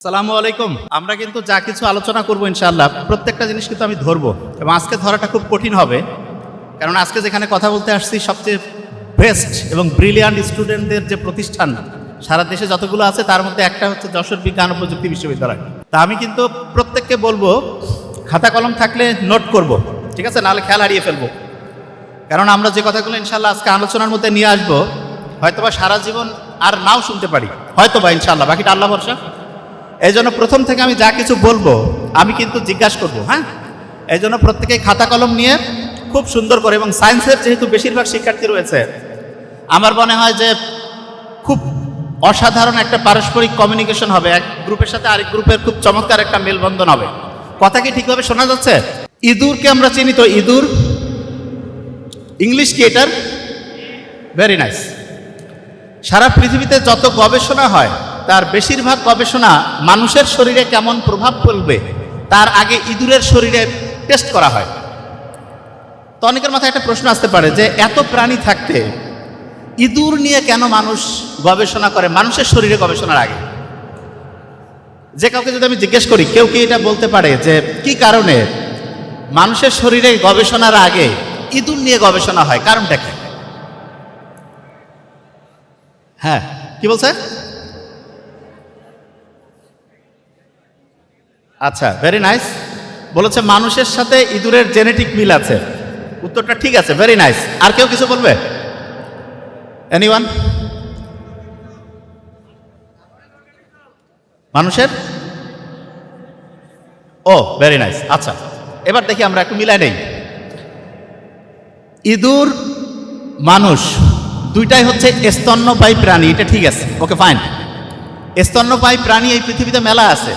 আসসালামু আলাইকুম। আমরা কিন্তু যা কিছু আলোচনা করব ইনশাআল্লাহ প্রত্যেকটা জিনিস কিন্তু আমি ধরবো এবং আজকে ধরাটা খুব কঠিন হবে, কারণ আজকে যেখানে কথা বলতে আসছি সবচেয়ে বেস্ট এবং ব্রিলিয়ান্ট স্টুডেন্টদের যে প্রতিষ্ঠান সারা দেশে যতগুলো আছে তার মধ্যে একটা হচ্ছে যশোর বিজ্ঞান ও প্রযুক্তি বিশ্ববিদ্যালয়। তা আমি কিন্তু প্রত্যেককে বলবো খাতা কলম থাকলে নোট করব, ঠিক আছে, নাহলে খেয়াল হারিয়ে ফেলবো। কারণ আমরা যে কথাগুলো ইনশাআল্লাহ আজকে আলোচনার মধ্যে নিয়ে আসবো হয়তোবা সারা জীবন আর নাও শুনতে পারি, হয়তোবা ইনশাআল্লাহ, বাকিটা আল্লাহ ভরসা। এই জন্য প্রথম থেকে আমি যা কিছু বলবো আমি কিন্তু জিজ্ঞাসা করবো, হ্যাঁ। এই জন্য প্রত্যেকেই খাতা কলম নিয়ে খুব সুন্দর করে, এবং সায়েন্সের যেহেতু বেশিরভাগ শিক্ষার্থী রয়েছে আমার মনে হয় যে খুব অসাধারণ একটা পারস্পরিক কমিউনিকেশন হবে, এক গ্রুপের সাথে আরেক গ্রুপের খুব চমৎকার একটা মেলবন্ধন হবে। কথা কি ঠিকভাবে শোনা যাচ্ছে? ইঁদুরকে আমরা চিনি তো, ইঁদুর ইংলিশ কি এটার? Very nice. সারা পৃথিবীতে যত গবেষণা হয় তার বেশিরভাগ গবেষণা মানুষের শরীরে কেমন প্রভাব ফেলবে তার আগে ইঁদুরের শরীরে টেস্ট করা হয়। তো অনেকের মাথায় একটা প্রশ্ন আসতে পারে যে এত প্রাণী থাকতে ইঁদুর নিয়ে কেন মানুষ গবেষণা করে মানুষের শরীরে গবেষণার আগে? যে কাউকে যদি আমি জিজ্ঞেস করি, কেউ কি এটা বলতে পারে যে কি কারণে মানুষের শরীরে গবেষণার আগে ইঁদুর নিয়ে গবেষণা হয়? কারণটা কি? হ্যাঁ, কি বলছে? আচ্ছা, ভেরি নাইস। বলেছে মানুষের সাথে ইঁদুরের জেনেটিক মিল আছে। উত্তরটা ঠিক আছে, ভেরি নাইস। আর কেউ কিছু বলবে? এনিওয়ান? মানুষের? ও, ভেরি নাইস। আচ্ছা, এবার দেখি আমরা একটু মিলাই নেই। ইঁদুর মানুষ দুইটাই হচ্ছে স্তন্যপায়ী প্রাণী, এটা ঠিক আছে, ওকে ফাইন। স্তন্যপায়ী প্রাণী এই পৃথিবীতে মেলা আছে।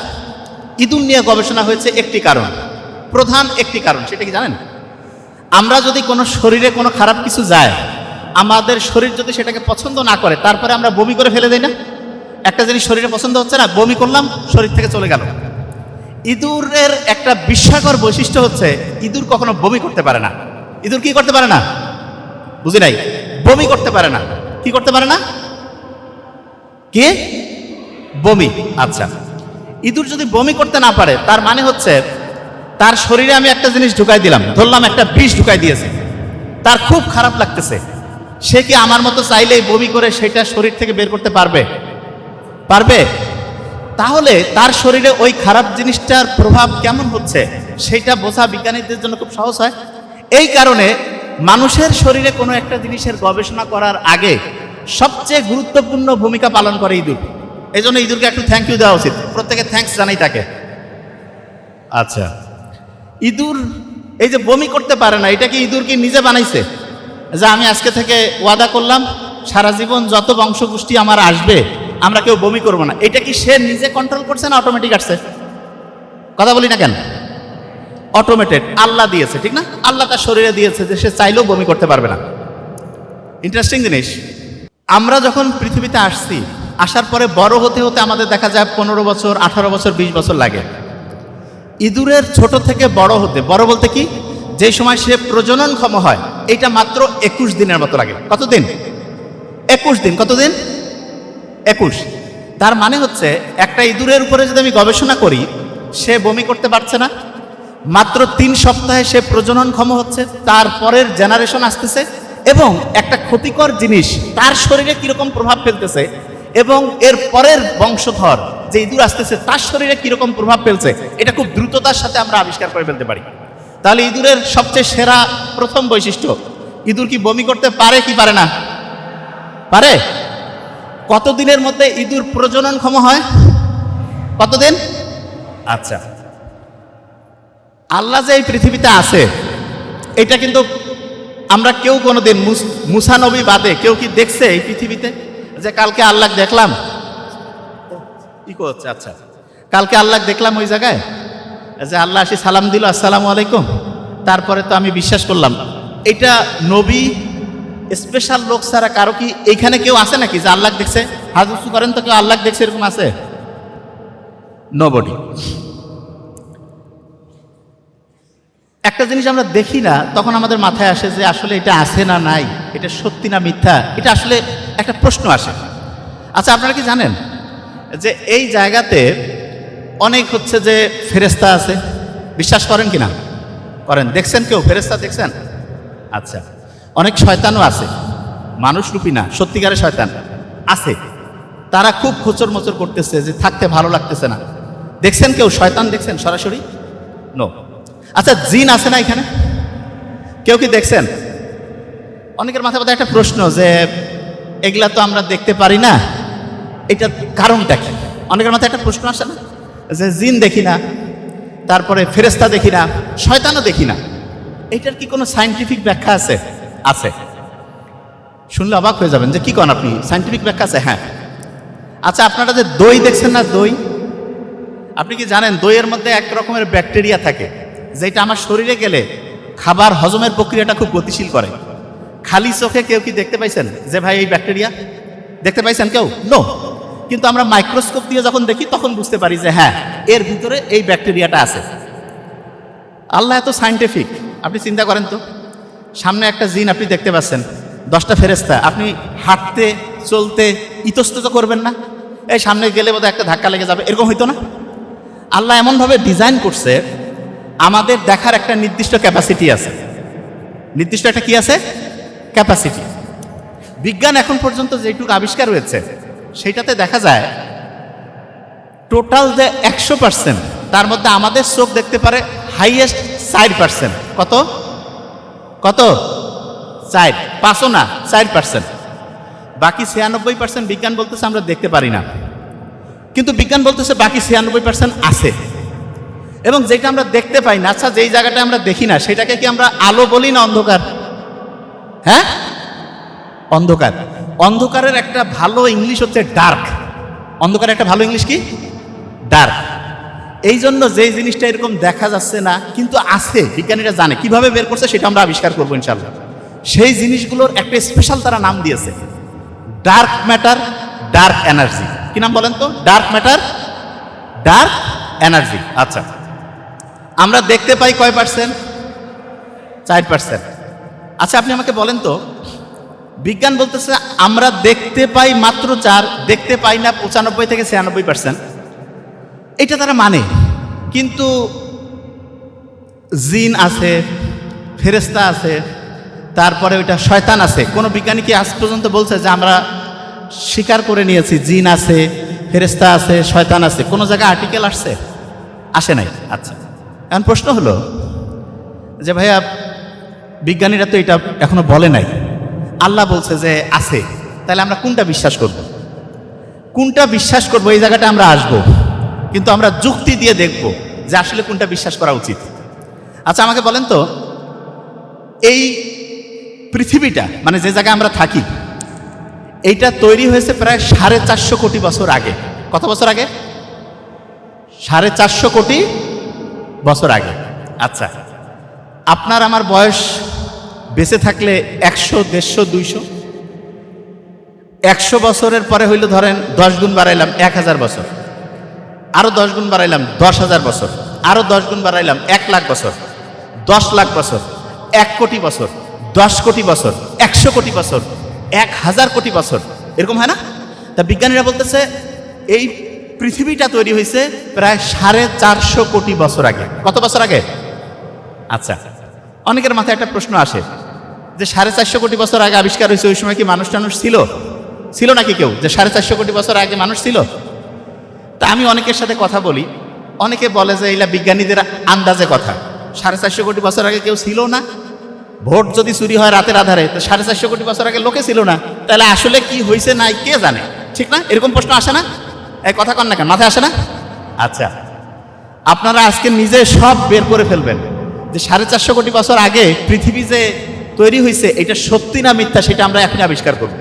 ইঁদুর নিয়ে গবেষণা হয়েছে একটি কারণ, প্রধান একটি কারণ, সেটা কি জানেন? আমরা যদি কোনো শরীরে কোনো খারাপ কিছু যায়, আমাদের শরীর যদি সেটাকে পছন্দ না করে তারপরে আমরা বমি করে ফেলে দেই না? একটা জিনিস শরীরে পছন্দ হচ্ছে না, বমি করলাম, শরীর থেকে চলে গেল। ইঁদুরের একটা বিস্ময়কর বৈশিষ্ট্য হচ্ছে ইঁদুর কখনো বমি করতে পারে না। ইঁদুর কি করতে পারে না? বুঝি নাই। বমি করতে পারে না। কি করতে পারে না? কি? বমি। আচ্ছা, ইঁদুর যদি বমি করতে না পারে তার মানে হচ্ছে তার শরীরে আমি একটা জিনিস ঢুকাই দিলাম, ধরলাম একটা বিষ ঢুকাই দিয়েছে, তার খুব খারাপ লাগতেছে। সে কি আমার মতো চাইলেই বমি করে সেটা শরীর থেকে বের করতে পারবে? পারবে? তাহলে তার শরীরে ওই খারাপ জিনিসটার প্রভাব কেমন হচ্ছে সেটা বোঝা বিজ্ঞানীদের জন্য খুব সহজ হয়। এই কারণে মানুষের শরীরে কোনো একটা জিনিসের গবেষণা করার আগে সবচেয়ে গুরুত্বপূর্ণ ভূমিকা পালন করে ইঁদুর। এই জন্য ইঁদুরকে একটু থ্যাংক ইউ দেওয়া উচিত, প্রত্যেকে থ্যাঙ্কস জানাই তাকে। আচ্ছা, ইঁদুর এই যে বমি করতে পারে না, এটা কি ইঁদুর কি নিজে বানাইছে যে আমি আজকে থেকে ওয়াদা করলাম সারা জীবন যত বংশগোষ্ঠী আমার আসবে আমরা কেউ বমি করব না? এটা কি সে নিজে কন্ট্রোল করছে না অটোমেটিক আসছে? কথা বলি না কেন? অটোমেটেড, আল্লাহ দিয়েছে, ঠিক না? আল্লাহ তার শরীরে দিয়েছে যে সে চাইলেও বমি করতে পারবে না। ইন্টারেস্টিং জিনিস। আমরা যখন পৃথিবীতে আসছি, আসার পরে বড় হতে হতে আমাদের দেখা যায় 15 বছর, 18 বছর, 20 বছর লাগে। ইঁদুরের ছোট থেকে বড় হতে, বড় বলতে কি, যে সময় সে প্রজননক্ষম হয়, এটা মাত্র 21 দিনের মতো লাগে। কতদিন? 21 দিন। কতদিন? 21। তার মানে হচ্ছে একটা ইঁদুরের উপরে যদি আমি গবেষণা করি, সে বমি করতে পারছে না, মাত্র 3 সপ্তাহে সে প্রজননক্ষম হচ্ছে, তারপরের জেনারেশন আসতেছে, এবং একটা ক্ষতিকর জিনিস তার শরীরে কিরকম প্রভাব ফেলতেছে, এবং এর পরের বংশধর যে ইঁদুর আসতেছে তার শরীরে কিরকম প্রভাব ফেলছে, এটা খুব দ্রুততার সাথে আমরা আবিষ্কার করে ফেলতে পারি। তাহলে ইঁদুরের সবচেয়ে সেরা প্রথম বৈশিষ্ট্য, ইঁদুর কি বমি করতে পারে কি পারে না? পারে। কতদিনের মধ্যে ইঁদুর প্রজননক্ষম হয়? কতদিন? আচ্ছা, আল্লাহ যে এই পৃথিবীতে আছে এটা কিন্তু আমরা কেউ কোনোদিন, মুসা নবী বাদে কেউ কি দেখছে এই পৃথিবীতে যে কালকে আল্লাহ দেখলাম? ইকো হচ্ছে। আচ্ছা, কালকে আল্লাহ দেখলাম ওই জায়গায় যে আল্লাহ আসি সালাম দিল, আসসালামু আলাইকুম, তারপরে তো আমি বিশ্বাস করলাম। এটা নবী স্পেশাল লোক ছাড়া কারো কি এইখানে কেউ আছে নাকি যে আল্লাহ দেখছে? হাত উঁচু করেন তো, কেউ আল্লাহ দেখছে এরকম আছে? নোবডি। একটা জিনিস আমরা দেখি না, তখন আমাদের মাথায় আসে যে আসলে এটা আছে না নাই, এটা সত্যি না মিথ্যা, এটা আসলে একটা প্রশ্ন আসে। আচ্ছা, আপনারা কি জানেন যে এই জায়গাতে অনেক হচ্ছে যে ফেরেশতা আছে, বিশ্বাস করেন কি না? করেন। দেখছেন কেউ ফেরেশতা দেখছেন? আচ্ছা। অনেক শয়তানও আছে, মানুষরূপী না, সত্যিকারের শয়তান আছে। তারা খুব খোঁচর মোচর করতেছে যে থাকতে ভালো লাগতেছে না। দেখছেন কেউ শয়তান দেখছেন সরাসরি? নো। আচ্ছা, জিন আছে না এখানে? কেউ কি দেখছেন? অনেকের মাথায় মাথায় একটা প্রশ্ন যে এগুলা তো আমরা দেখতে পারি না, এটার কারণটা কি? অনেকের মাথায় একটা প্রশ্ন আসে না যে জিন দেখি না, তারপরে ফেরেশতা দেখি না, শয়তানও দেখি না, এটার কি কোনো সায়েন্টিফিক ব্যাখ্যা আছে? আছে। শুনলে অবাক হয়ে যাবেন যে কি করেন আপনি, সায়েন্টিফিক ব্যাখ্যা আছে? হ্যাঁ। আচ্ছা, আপনারা যে দই দেখছেন না, দই, আপনি কি জানেন দইয়ের মধ্যে এক রকমের ব্যাকটেরিয়া থাকে যেটা আমার শরীরে গেলে খাবার হজমের প্রক্রিয়াটা খুব গতিশীল করে। খালি চোখে কেউ কি দেখতে পাইছেন যে ভাই এই ব্যাকটেরিয়া? দেখতে পাইছেন কেউ? নো। কিন্তু আমরা মাইক্রোস্কোপ দিয়ে যখন দেখি তখন বুঝতে পারি যে হ্যাঁ, এর ভিতরে এই ব্যাকটেরিয়াটা আছে। আল্লাহ এত সায়েন্টিফিক। আপনি চিন্তা করেন তো, সামনে একটা জিন আপনি দেখতে পাচ্ছেন, 10টা ফেরেশতা, আপনি হাঁটতে চলতে ইতস্তত করবেন না? এই সামনে গেলে বোধহয় একটা ধাক্কা লেগে যাবে, এরকম হইতো না? আল্লাহ এমনভাবে ডিজাইন করছে, আমাদের দেখার একটা নির্দিষ্ট ক্যাপাসিটি আছে। নির্দিষ্ট একটা কি আছে? ক্যাপাসিটি। বিজ্ঞান এখন পর্যন্ত যেটুকু আবিষ্কার হয়েছে সেইটাতে দেখা যায় টোটাল যে 100%, তার মধ্যে আমাদের চোখ দেখতে পারে হাইয়েস্ট 4%। কত কত? 4, 5ও না, 4%। বাকি 96% বিজ্ঞান বলতেছে আমরা দেখতে পারি না, কিন্তু বিজ্ঞান বলতেছে বাকি 96% আছে। এবং যেটা আমরা দেখতে পাই না, আচ্ছা যেই জায়গাটা আমরা দেখি না সেটাকে কি আমরা আলো বলি না অন্ধকার? হ্যাঁ, অন্ধকার। অন্ধকারের একটা ভালো ইংলিশ হচ্ছে ডার্ক। অন্ধকারের একটা ভালো ইংলিশ কি? ডার্ক। এই জন্য যেই জিনিসটা এরকম দেখা যাচ্ছে না কিন্তু আছে, বিজ্ঞানীরা জানে কিভাবে বের করছে, সেটা আমরা আবিষ্কার করবো ইনশাল্লাহ। সেই জিনিসগুলোর একটা স্পেশাল তারা নাম দিয়েছে, ডার্ক ম্যাটার, ডার্ক এনার্জি। কি নাম বলেন তো? Dark matter, dark energy. আচ্ছা, আমরা দেখতে পাই কয় পার্সেন্ট? 4%। আচ্ছা, আপনি আমাকে বলেন তো, বিজ্ঞান বলতেছে আমরা দেখতে পাই মাত্র 4, দেখতে পাই না 95 থেকে 96%। এটা তারা মানে, কিন্তু জিন আছে, ফেরেশতা আছে, তারপরে ওইটা শয়তান আছে। কোনো বিজ্ঞানী কি আজ পর্যন্ত বলছে যে আমরা স্বীকার করে নিয়েছি জিন আছে, ফেরেশতা আছে, শয়তান আছে? কোনো জায়গায় আর্টিকেল আসছে? আসে নাই। আচ্ছা, এখন প্রশ্ন হলো যে ভাইয়া বিজ্ঞানীরা তো এটা এখনো বলে নাই, আল্লাহ বলছে যে আছে, তাহলে আমরা কোনটা বিশ্বাস করব? কোনটা বিশ্বাস করব, এই জায়গাটা আমরা আসবো, কিন্তু আমরা যুক্তি দিয়ে দেখব যে আসলে কোনটা বিশ্বাস করা উচিত। আচ্ছা, আমাকে বলেন তো, এই পৃথিবীটা মানে যে জায়গায় আমরা থাকি, এইটা তৈরি হয়েছে প্রায় 450 কোটি বছর আগে। কত বছর আগে? 450 কোটি বছর আগে। আচ্ছা, আপনার আমার বয়স বেঁচে থাকলে 100, 150, 200, 100 বছরের পরে হইলে ধরেন 10 গুণ বাড়াইলাম 1000 বছর, আরো 10 গুণ বাড়াইলাম 10,000 বছর, আরো 10 গুণ বাড়াইলাম 1 লাখ বছর, 10 লাখ বছর, 1 কোটি বছর, 10 কোটি বছর, 100 কোটি বছর, 1000 কোটি বছর, এরকম হয় না? তা বিজ্ঞানীরা বলতেছে এই পৃথিবীটা তৈরি হয়েছে প্রায় 450 কোটি বছর আগে। কত বছর আগে? আচ্ছা, অনেকের মাথায় একটা প্রশ্ন আসে যে 450 কোটি বছর আগে আবিষ্কার হয়েছে, ওই সময় কি মানুষ টানুষ ছিল? ছিল নাকি কেউ যে 450 কোটি বছর আগে মানুষ ছিল? তা আমি অনেকের সাথে কথা বলি, অনেকে বলে যে এইলা বিজ্ঞানীদের আন্দাজে কথা, 450 কোটি বছর আগে কেউ ছিল না। ভোট যদি চুরি হয় রাতের আধারে, তো 450 কোটি বছর আগে লোকে ছিল না, তাহলে আসলে কি হয়েছে নাই কে জানে? ঠিক না? এরকম প্রশ্ন আসে না? এই কথা কন না কেন, মাথায় আসে না? আচ্ছা, আপনারা আজকে নিজে সব বের করে ফেলবেন যে 450 কোটি বছর আগে পৃথিবী যে তৈরি হয়েছে এটা সত্যি না মিথ্যা, সেটা আমরা এখন আবিষ্কার করব।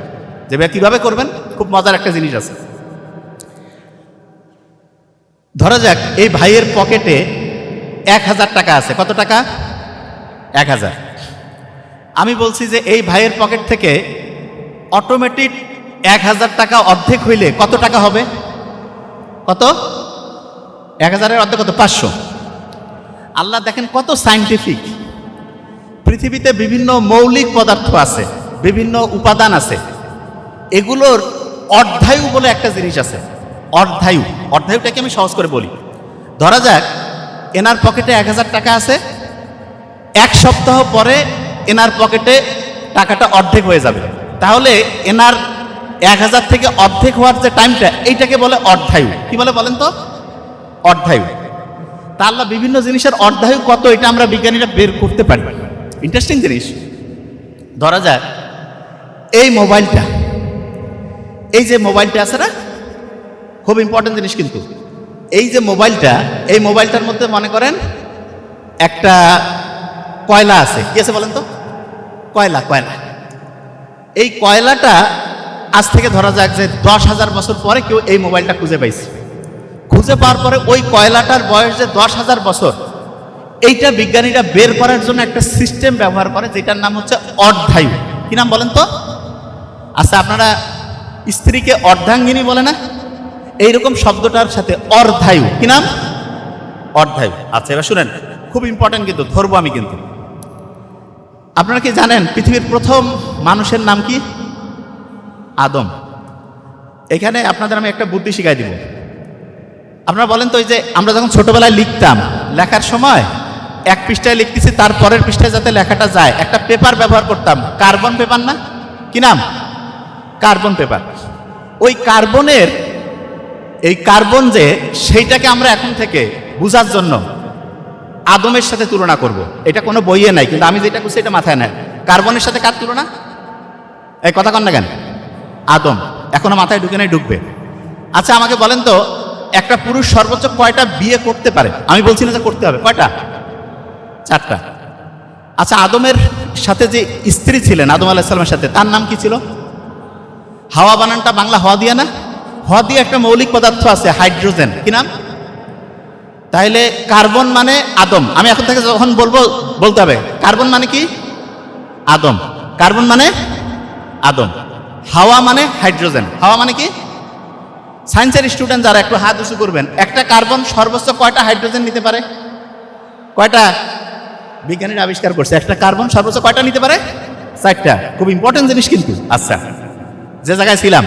যে ভাই কিভাবে করবেন? খুব মজার একটা জিনিস আছে। ধরা যাক এই ভাইয়ের পকেটে 1000 টাকা আছে। কত টাকা? 1000। আমি বলছি যে এই ভাইয়ের পকেট থেকে অটোমেটিক 1000 টাকা অর্ধেক হইলে কত টাকা হবে? কত? 1000-এর অর্ধেক কত? 500। আল্লাহ দেখেন কত সায়েন্টিফিক। পৃথিবীতে বিভিন্ন মৌলিক পদার্থ আছে, বিভিন্ন উপাদান আছে, এগুলোর অর্ধায়ু বলে একটা জিনিস আছে। অর্ধায়ু, অর্ধায়ুটাকে আমি সহজ করে বলি। ধরা যাক এনার পকেটে 1000 টাকা আছে, 1 সপ্তাহ পরে এনার পকেটে টাকাটা অর্ধেক হয়ে যাবে, তাহলে এনার 1000 থেকে অর্ধেক হওয়ার যে টাইমটা, এইটাকে বলে অর্ধায়ু। কি বলে বলেন তো? অর্ধায়ু। তা আল্লাহ বিভিন্ন জিনিসের অর্ধায়ু কত, এটা আমরা বিজ্ঞানীরা বের করতে পারি। ইন্টারেস্টিং জিনিস। ধরা যাক এই মোবাইলটা, এই যে মোবাইলটা আছে না, খুব ইম্পর্টেন্ট জিনিস কিন্তু। এই যে মোবাইলটা, এই মোবাইলটার মধ্যে মনে করেন একটা কয়লা আছে। কি আছে বলেন তো? কয়লা। এই কয়লাটা আজ থেকে ধরা যাক যে 10,000 বছর পরে কেউ এই মোবাইলটা খুঁজে পাইছে। খুঁজে পাওয়ার পরে ওই কয়লাটার বয়স যে 10,000 বছর, এইটা বিজ্ঞানীরা বের করার জন্য একটা সিস্টেম ব্যবহার করে, যেটার নাম হচ্ছে অর্ধায়ু। কি নাম বলেন তো? আচ্ছা, আপনারা স্ত্রীকে অর্ধাঙ্গিনী বলে না? এইরকম শব্দটার সাথে অর্ধায়ু। কি নাম? অর্ধায়ু। আচ্ছা, এবার শুনেন, খুব ইম্পর্টেন্ট কিন্তু, ধরবো আমি কিন্তু। আপনারা কি জানেন পৃথিবীর প্রথম মানুষের নাম কি? আদম। এখানে আপনাদের আমি একটা বুদ্ধি শিখাই দিব। আপনারা বলেন তো, এই যে আমরা যখন ছোটবেলায় লিখতাম, লেখার সময় 1 পৃষ্ঠায় লিখতেছি, তার পরের পৃষ্ঠায় যাতে লেখাটা যায়, একটা পেপার ব্যবহার করতাম, কার্বন পেপার না? কি নাম? Carbon paper. ওই কার্বনের, এই কার্বন যে, সেইটাকে আমরা এখন থেকে বোঝার জন্য আদমের সাথে তুলনা করব। এটা কোনো বইয়ে নাই, কিন্তু আমি যেটা করছি এটা মাথায় নেয়। কার্বনের সাথে কার তুলনা? এই কথা কন না কেন? আদম। এখনো মাথায় ঢুকে নাই, ঢুকবে। আচ্ছা, আমাকে বলেন তো, একটা পুরুষ সর্বোচ্চ কয়টা বিয়ে করতে পারে? আমি বলছি না যে করতে হবে, কয়টা? 4টা। আচ্ছা, আদমের সাথে যে স্ত্রী ছিলেন আদম আলাইহিস সালামের সাথে, তার নাম কি ছিল? হাওয়া। বানানটা বাংলা হওয়া দিয়া না? হওয়া দিয়ে একটা মৌলিক পদার্থ আছে, হাইড্রোজেন। কি নাম? তাইলে কার্বন মানে আদম। আমি এখন থেকে যখন বলবো বলতে হবে কার্বন মানে কি? আদম। কার্বন মানে আদম। হাওয়া মানে হাইড্রোজেন। হাওয়া মানে কি? সায়েন্সের স্টুডেন্ট যারা একটু হাত উঁচু করবেন, একটা কার্বন সর্বোচ্চ কয়টা হাইড্রোজেন নিতে পারে? কয়টা? বিজ্ঞানীরা আবিষ্কার করছে একটা কার্বন সর্বোচ্চ কয়টা নিতে পারে? 4টা। খুব ইম্পর্টেন্ট জিনিস কিন্তু। আচ্ছা, যে জায়গায় ছিলাম,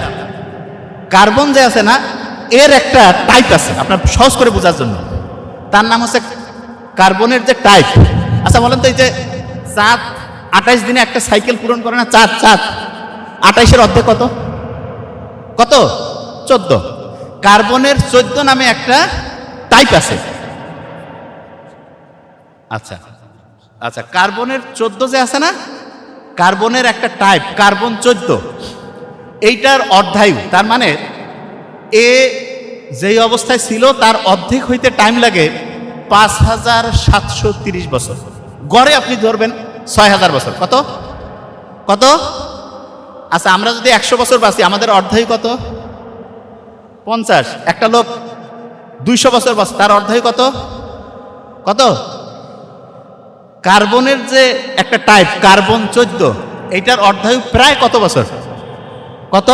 কার্বন যে আছে না, এর একটা টাইপ আছে, আপনার সহজ করে বোঝার জন্য। তার নাম হচ্ছে কার্বনের যে টাইপ। আচ্ছা বলেন তো, এই যে চাঁদ 28 দিনে একটা সাইকেল পূরণ করে না? চাঁদ 28-এর অর্ধেক কত? কত? 14। কার্বনের 14 নামে একটা টাইপ আছে। আচ্ছা আচ্ছা, কার্বনের 14 যে আছে না, কার্বনের একটা টাইপ কার্বন 14, এইটার অর্ধায়ু। তার মানে এ যেই অবস্থায় ছিল তার অর্ধেক হইতে টাইম লাগে 5730 বছর। গড়ে আপনি ধরবেন 6000 বছর। কত? কত? আচ্ছা, আমরা যদি 100 বছর বাঁচি, আমাদের অর্ধায়ু কত? 50। একটা লোক 200 বছর বাঁচে, তার অর্ধায়ু কত? কত? কার্বনের যে একটা টাইপ কার্বন 14, এইটার অর্ধায়ু প্রায় কত বছর? কত?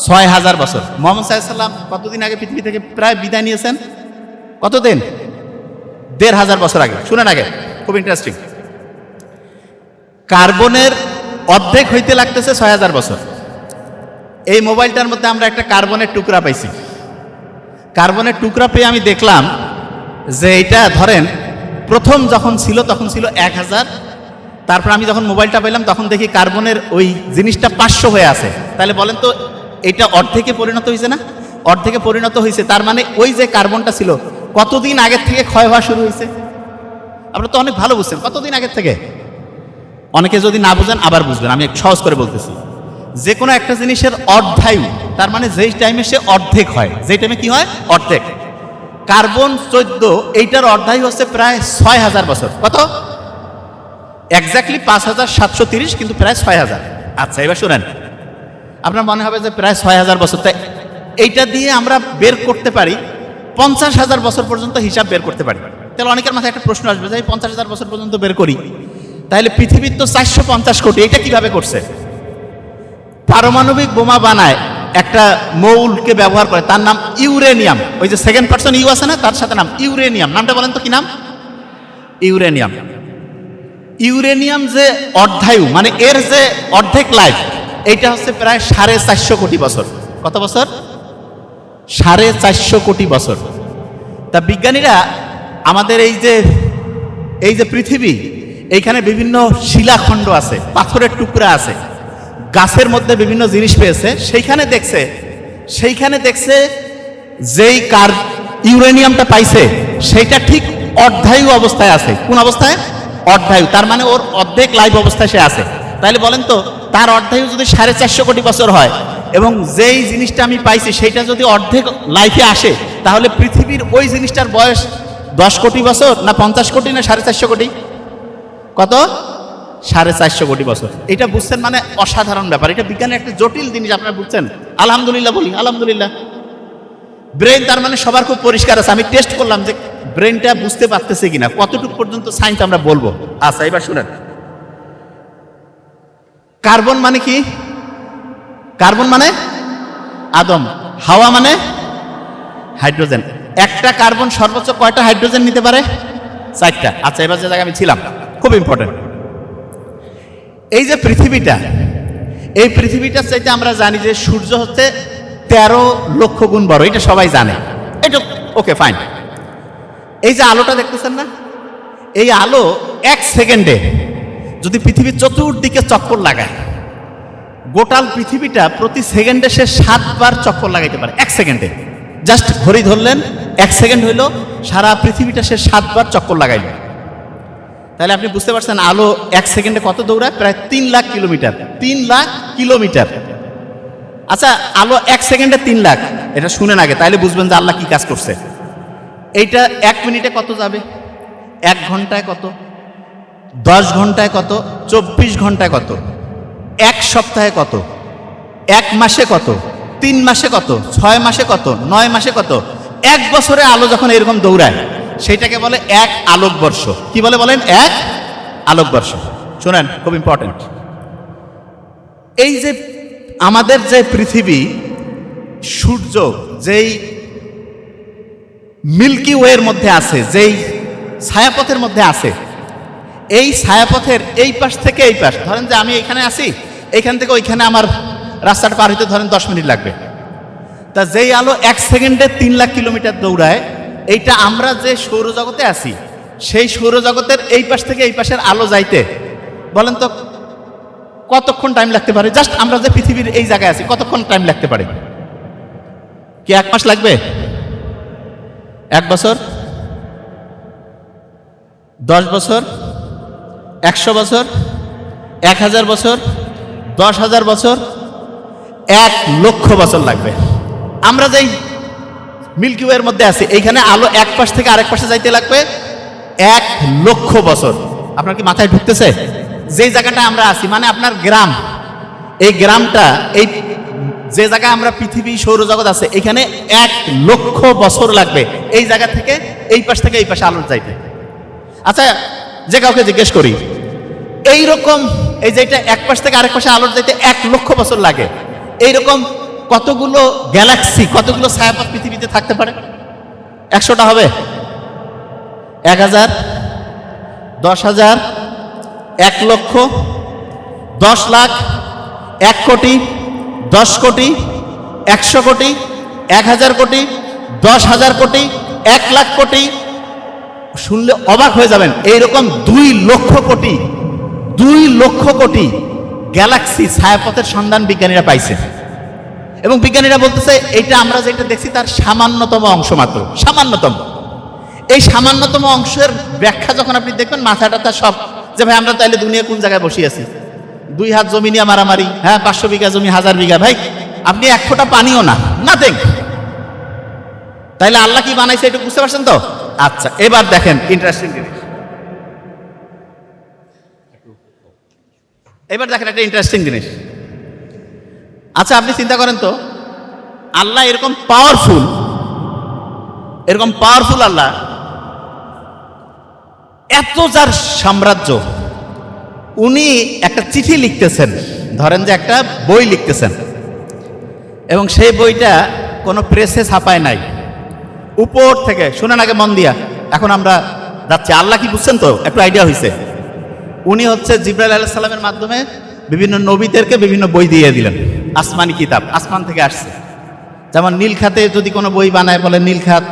6000 বছর। মুহাম্মদ সাল্লাল্লাহু আলাইহি ওয়াসাল্লাম কতদিন আগে পৃথিবী থেকে প্রায় বিদায় নিয়েছেন? কতদিন? 1500 বছর আগে। শুনেন আগে, খুব ইন্টারেস্টিং। কার্বনের অর্ধেক হইতে লাগতেছে 6000 বছর। এই মোবাইলটার মধ্যে আমরা একটা কার্বনের টুকরা পাইছি। কার্বনের টুকরা পেয়ে আমি দেখলাম যে এটা ধরেন প্রথম যখন ছিল তখন ছিল 1000, তারপর আমি যখন মোবাইলটা পেলাম তখন দেখি কার্বনের ওই জিনিসটা 500 হয়ে আছে। তাহলে বলেন তো, এটা অর্ধেকে পরিণত হয়েছে না? অর্ধেকে পরিণত হয়েছে। তার মানে ওই যে কার্বনটা ছিল কতদিন আগের থেকে ক্ষয় হওয়া শুরু হয়েছে? আপনারা তো অনেক ভালো বুঝছেন, কতদিন আগের থেকে। অনেকে যদি না বুঝেন আবার বুঝবেন, আমি একটু সহজ করে বলতেছি। যে কোনো একটা জিনিসের অর্ধায়ু, তার মানে যেই টাইমে সে অর্ধেক হয়, যেই টাইমে কি হয়? অর্ধেক। কার্বন 14, এইটার অর্ধায়ু হচ্ছে প্রায় 6000 বছর। কত? এক্স্যাক্টলি 5730, কিন্তু প্রায় 6000। আচ্ছা, এবার শুনেন, আপনার মনে হবে যে প্রায় 6000 বছর, তাই এইটা দিয়ে আমরা বের করতে পারি 50,000 বছর পর্যন্ত হিসাব বের করতে পারি। তাহলে অনেকের মাথায় একটা প্রশ্ন আসবে যে 50,000 বছর পর্যন্ত বের করি, তাহলে পৃথিবীর তো 450 কোটি, এটা কিভাবে করছে? পারমাণবিক বোমা বানায় একটা মৌলকে ব্যবহার করে, তার নাম ইউরেনিয়াম। ওই যে সেকেন্ড পার্সন ইউ আছে না, তার সাথে নাম ইউরেনিয়াম। নামটা বলেন তো কি নাম? ইউরেনিয়াম। ইউরেনিয়াম যে অর্ধায়ু, মানে এর যে অর্ধেক লাইফ, এইটা হচ্ছে প্রায় 450 কোটি বছর। কত বছর? 450 কোটি বছর। তা বিজ্ঞানীরা আমাদের এই যে পৃথিবী, এইখানে বিভিন্ন শিলাখণ্ড আছে, পাথরের টুকরা আছে, গাছের মধ্যে বিভিন্ন জিনিস পেয়েছে, সেইখানে দেখছে যেই ইউরেনিয়ামটা পাইছে সেইটা ঠিক অর্ধায়ু অবস্থায় আছে। কোন অবস্থায়? অর্ধায়ু। তার মানে ওর অর্ধেক লাইফ অবস্থায় সে আছে। তাহলে বলেন তো, তার অর্ধায়ু যদি 450 কোটি বছর হয় এবং যেই জিনিসটা আমি পাইছি সেইটা যদি অর্ধেক লাইফে আসে, তাহলে পৃথিবীর ওই জিনিসটার বয়স 10 কোটি বছর না 50 কোটি না 450 কোটি? কত? 450 কোটি বছর। এটা বুঝছেন মানে অসাধারণ ব্যাপার। এটা বিজ্ঞানের একটা জটিল জিনিস, আপনারা বুঝছেন? আলহামদুলিল্লাহ বলি, আলহামদুলিল্লাহ। ব্রেন তার মানে সবার খুব পরিষ্কার আছে। আমি টেস্ট করলাম যে ব্রেনটা বুঝতে পারতেছে কিনা, কতটুকু পর্যন্ত সায়েন্স আমরা বলবো। আচ্ছা, এবার শুনেন, কার্বন মানে কি? কার্বন মানে আদম, হাওয়া মানে হাইড্রোজেন। একটা কার্বন সর্বোচ্চ কয়টা হাইড্রোজেন নিতে পারে? 4টা। আচ্ছা, এবার যে জায়গায় আমি ছিলাম, খুব ইম্পর্টেন্ট। এই যে পৃথিবীটা, এই পৃথিবীটার চাইতে আমরা জানি যে সূর্য হচ্ছে 13 লক্ষ গুণ বড়, এটা সবাই জানে। এটা ওকে, ফাইন। এই যে আলোটা দেখতেছেন না, এই আলো 1 সেকেন্ডে যদি পৃথিবীর চতুর্দিকে চক্কর লাগায়, গোটাল পৃথিবীটা প্রতি সেকেন্ডে সে 7 বার চক্কর লাগাইতে পারে। 1 সেকেন্ডে জাস্ট ঘড়ি ধরলেন, 1 সেকেন্ড হইল, সারা পৃথিবীটা সে 7 বার চক্কর লাগাইল। তাহলে আপনি বুঝতে পারছেন আলো 1 সেকেন্ডে কত দৌড়ায়? প্রায় 3 লাখ কিলোমিটার। 3 লাখ কিলোমিটার। আচ্ছা, আলো 1 সেকেন্ডে 3 লাখ, এটা শুনেন আগে, তাইলে বুঝবেন যে আল্লাহ কি কাজ করছে। এইটা 1 মিনিটে কত যাবে? 1 ঘন্টায় কত? 10 ঘন্টায় কত? 24 ঘন্টায় কত? 1 সপ্তাহে কত? 1 মাসে কত? 3 মাসে কত? 6 মাসে কত? 9 মাসে কত? 1 বছরে আলো যখন এরকম দৌড়ায়, সেইটাকে বলে 1 আলোকবর্ষ। কি বলে বলেন? 1 আলোকবর্ষ। শোনেন, খুব ইম্পর্টেন্ট। এই যে আমাদের যে পৃথিবী, সূর্য যেই মিল্কি ওয়ের মধ্যে আছে, যেই ছায়াপথের মধ্যে আছে, এই ছায়াপথের এই পাশ থেকে এই পাশ, ধরেন যে আমি এখানে আছি, এইখান থেকে ওইখানে আমার রাস্তাটা পার হইতে ধরেন 10 মিনিট লাগবে। তা যেই আলো 1 সেকেন্ডে 3 লাখ কিলোমিটার দৌড়ায়, এইটা আমরা যে সৌরজগতে আছি, সেই সৌরজগতের এই পাশ থেকে এই পাশের আলো যাইতে বলেন তো কতক্ষণ টাইম লাগতে পারে? জাস্ট আমরা যে পৃথিবীর এই জায়গায় আছি, কতক্ষণ টাইম লাগতে পারে? কি 1 মাস লাগবে? 1 বছর? 10 বছর? 100 বছর? 1000 বছর? 10,000 বছর? 1 লক্ষ বছর লাগবে। আমরা যেই মিল্কি ওয়ের মধ্যে আছি, এইখানে আলো এক পাশ থেকে আরেক পাশে যাইতে লাগবে 1 লক্ষ বছর। আপনার কি মাথায় ঢুকতেছে? যেই জায়গাটা আমরা আছি, মানে আপনার গ্রাম, এই গ্রামটা, এই যে জায়গায় আমরা পৃথিবী সৌরজগৎ আছে, এখানে 1 লক্ষ বছর লাগবে এই জায়গা থেকে এই পাশ থেকে এই পাশে আলোর যাইতে। আচ্ছা, যে কাউকে জিজ্ঞেস করি, এইরকম এই যেটা এক পাশ থেকে আরেক পাশে আলোর যাইতে 1 লক্ষ বছর লাগে, এইরকম কতগুলো গ্যালাক্সি, কতগুলো ছায়াপথ পৃথিবীতে থাকতে পারে? 100টা হবে? 1000? 10,000? 1 লক্ষ? 10 লাখ? 1 কোটি? 10 কোটি? 100 কোটি? 1000 কোটি? 10,000 কোটি? 1 লাখ কোটি? শুনলে অবাক হয়ে যাবেন, এইরকম 2 লক্ষ কোটি, 2 লক্ষ কোটি গ্যালাক্সি ছায়াপথের সন্ধান বিজ্ঞানীরা পাইছে। এবং বিজ্ঞানীরা বলতেছে এইটা আমরা যেটা দেখছি তার সামান্যতম অংশ মাত্র, সামান্যতম। এই সামান্যতম অংশের ব্যাখ্যা যখন আপনি দেখবেন, মাথাটা তার সব, যে ভাই আমরা তাইলে দুনিয়া কোন জায়গায় বসে আছি? 2 হাত জমি নিয়ে মারামারি, হ্যাঁ 500 বিঘা জমি, 1000 বিঘা, ভাই আপনি 1 ফোঁটা পানিও না, নাথিং। তাইলে আল্লাহ কি বানাইছে এটা বুঝতে পারছেন তো? আচ্ছা, এবার দেখেন ইন্টারেস্টিং জিনিস। এবার দেখেন একটা ইন্টারেস্টিং জিনিস। আচ্ছা, আপনি চিন্তা করেন তো, আল্লাহ এরকম পাওয়ারফুল, এরকম পাওয়ারফুল আল্লাহ, এত যার সাম্রাজ্য, উনি একটা চিঠি লিখতেছেন, ধরেন যে একটা বই লিখতেছেন, এবং সেই বইটা কোনো প্রেসে ছাপায় নাই, উপর থেকে, শুনেন আগে মন দিয়া, এখন আমরা যাচ্ছি। আল্লাহ কি বুঝছেন তো? একটু আইডিয়া হয়েছে। উনি হচ্ছে জিবরাইল আলাইহিস সালামের মাধ্যমে বিভিন্ন নবীদেরকে বিভিন্ন বই দিয়ে দিলেন, আসমানি কিতাব, আসমান থেকে আসছে। যেমন নীলখাতে যদি কোনো বই বানায়, বলে নীলখাত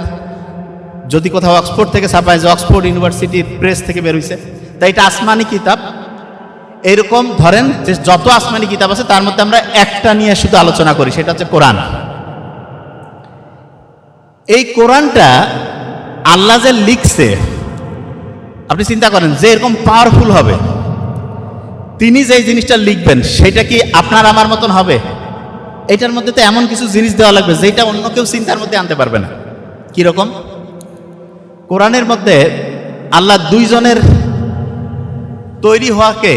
যদি কোথাও অক্সফোর্ড থেকে ছাপায় যে অক্সফোর্ড ইউনিভার্সিটির প্রেস থেকে বের হয়েছে, তাই এটা আসমানি কিতাব। এরকম ধরেন যে যত আসমানি কিতাব আছে তার মধ্যে আমরা একটা নিয়ে শুধু আলোচনা করি, সেটা হচ্ছে কোরআন। এই কোরআনটা আল্লাহ যে লিখছে, আপনি চিন্তা করেন যে এরকম পাওয়ারফুল হবে, তিনি যে জিনিসটা লিখবেন সেটা কি আপনার আমার মতন হবে? এটার মধ্যে তো এমন কিছু জিনিস দেওয়া লাগবে যেটা অন্য কেউ চিন্তার মধ্যে আনতে পারবে না। কিরকম? কোরআনের মধ্যে আল্লাহ দুইজনের তৈরি হওয়াকে,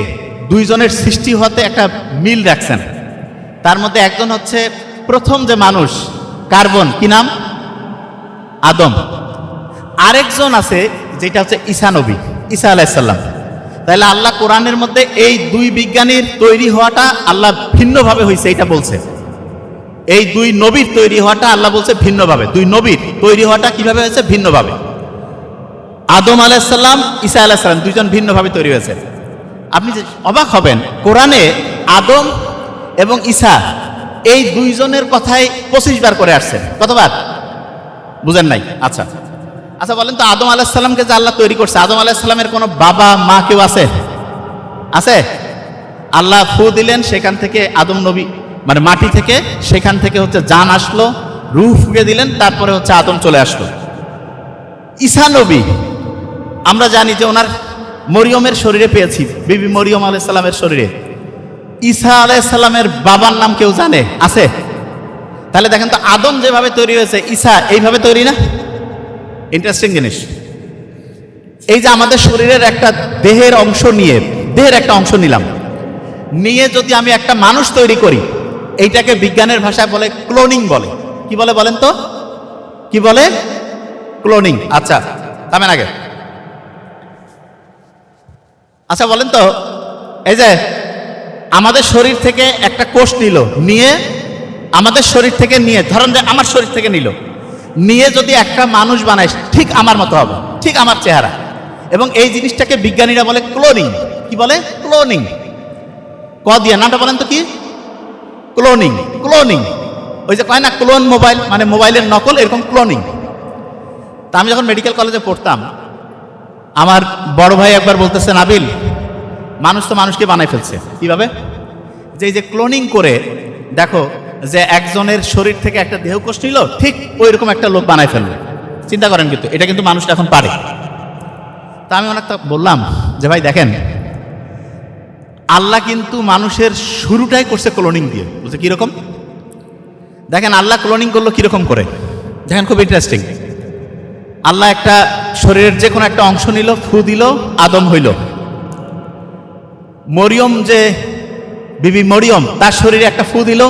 দুইজনের সৃষ্টি হওয়াতে একটা মিল রাখছেন। তার মধ্যে একজন হচ্ছে প্রথম যে মানুষ, কার্বন, কি নাম? আদম। আরেকজন আছে যেটা হচ্ছে ঈসা নবী, ঈসা আলাইহিসসালাম। তাহলে আল্লাহ কোরআনের মধ্যে এই দুই বিজ্ঞানীর তৈরি হওয়াটা আল্লাহ ভিন্নভাবে হয়েছে এটা বলছে। এই দুই নবীর তৈরি হওয়াটা আল্লাহ বলছে ভিন্নভাবে। দুই নবীর তৈরি হওয়াটা কিভাবে হয়েছে? ভিন্নভাবে। আদম আলাইহিসসালাম, ঈসা আলাইহিসসালাম দুইজন ভিন্নভাবে তৈরি হয়েছে। আপনি যে অবাক হবেন, কোরআনে আদম এবং ঈসা এই দুইজনের কথাই 25 বার করে আসছে। কতবার? বুঝেন নাই? আচ্ছা আচ্ছা, বলেন তো আদম আলাইহিসসালামকে যে আল্লাহ তৈরি করছে, আদম আলাইহিসসালামের কোনো বাবা মা কেউ আছে? আছে? আল্লাহ ফু দিলেন, সেখান থেকে আদম নবী মানে মাটি থেকে, সেখান থেকে হচ্ছে জান আসলো, রূহ ফুঁকে দিলেন, তারপরে হচ্ছে আদম চলে আসলো। ঈসা নবী আমরা জানি যে ওনার মরিয়মের শরীরে পেয়েছি, বিবি মরিয়ম আলাইহিসসালামের শরীরে। ঈসা আলাইহিসসালামের বাবার নাম কেউ জানে? আছে? তাহলে দেখেন তো আদম যেভাবে তৈরি হয়েছে, ঈসা এইভাবে তৈরি না? ইন্টারেস্টিং জিনিস। এই যে আমাদের শরীরের একটা দেহের অংশ নিয়ে, দেহের একটা অংশ নিলাম, নিয়ে যদি আমি একটা মানুষ তৈরি করি, এইটাকে বিজ্ঞানের ভাষায় বলে ক্লোনিং বলে। কি বলে বলেন তো? কি বলে? ক্লোনিং। আচ্ছা থামেন আগে। আচ্ছা বলেন তো, এই যে আমাদের শরীর থেকে একটা কোষ নিল, নিয়ে আমাদের শরীর থেকে নিয়ে, ধরেন যে আমার শরীর থেকে নিল, নিয়ে যদি একটা মানুষ বানায় ঠিক আমার মতো হবে, ঠিক আমার চেহারা, এবং এই জিনিসটাকে বিজ্ঞানীরা বলে ক্লোনিং। কি বলে? ক্লোনিং। ক দিয়ে নামটা বলেন তো কি? ক্লোনিং। ক্লোনিং ওই যে কয় না ক্লোন মোবাইল, মানে মোবাইলের নকল, এরকম ক্লোনিং। তা আমি যখন মেডিকেল কলেজে পড়তাম, আমার বড় ভাই একবার বলতেছে, নাবিল মানুষ তো মানুষকে বানায় ফেলছে। কিভাবে? যে এই যে ক্লোনিং করে দেখো যে একজনের শরীর থেকে একটা দেহকোষ নিল, ঠিক ওই রকম একটা লোক বানায় ফেললো। চিন্তা করেন, কিন্তু এটা কিন্তু মানুষটা এখন পারে। তা আমি অনেকটা বললাম যে ভাই দেখেন, আল্লাহ কিন্তু মানুষের শুরুটাই করছে ক্লোনিং দিয়ে। বলছে কিরকম? দেখেন আল্লাহ ক্লোনিং করলো কিরকম করে, দেখেন খুব ইন্টারেস্টিং। আল্লাহ একটা শরীরের যে কোনো একটা অংশ নিল, ফু দিল, আদম হইল। মরিয়ম যে বিবি মরিয়ম, তার শরীরে একটা ফু দিল,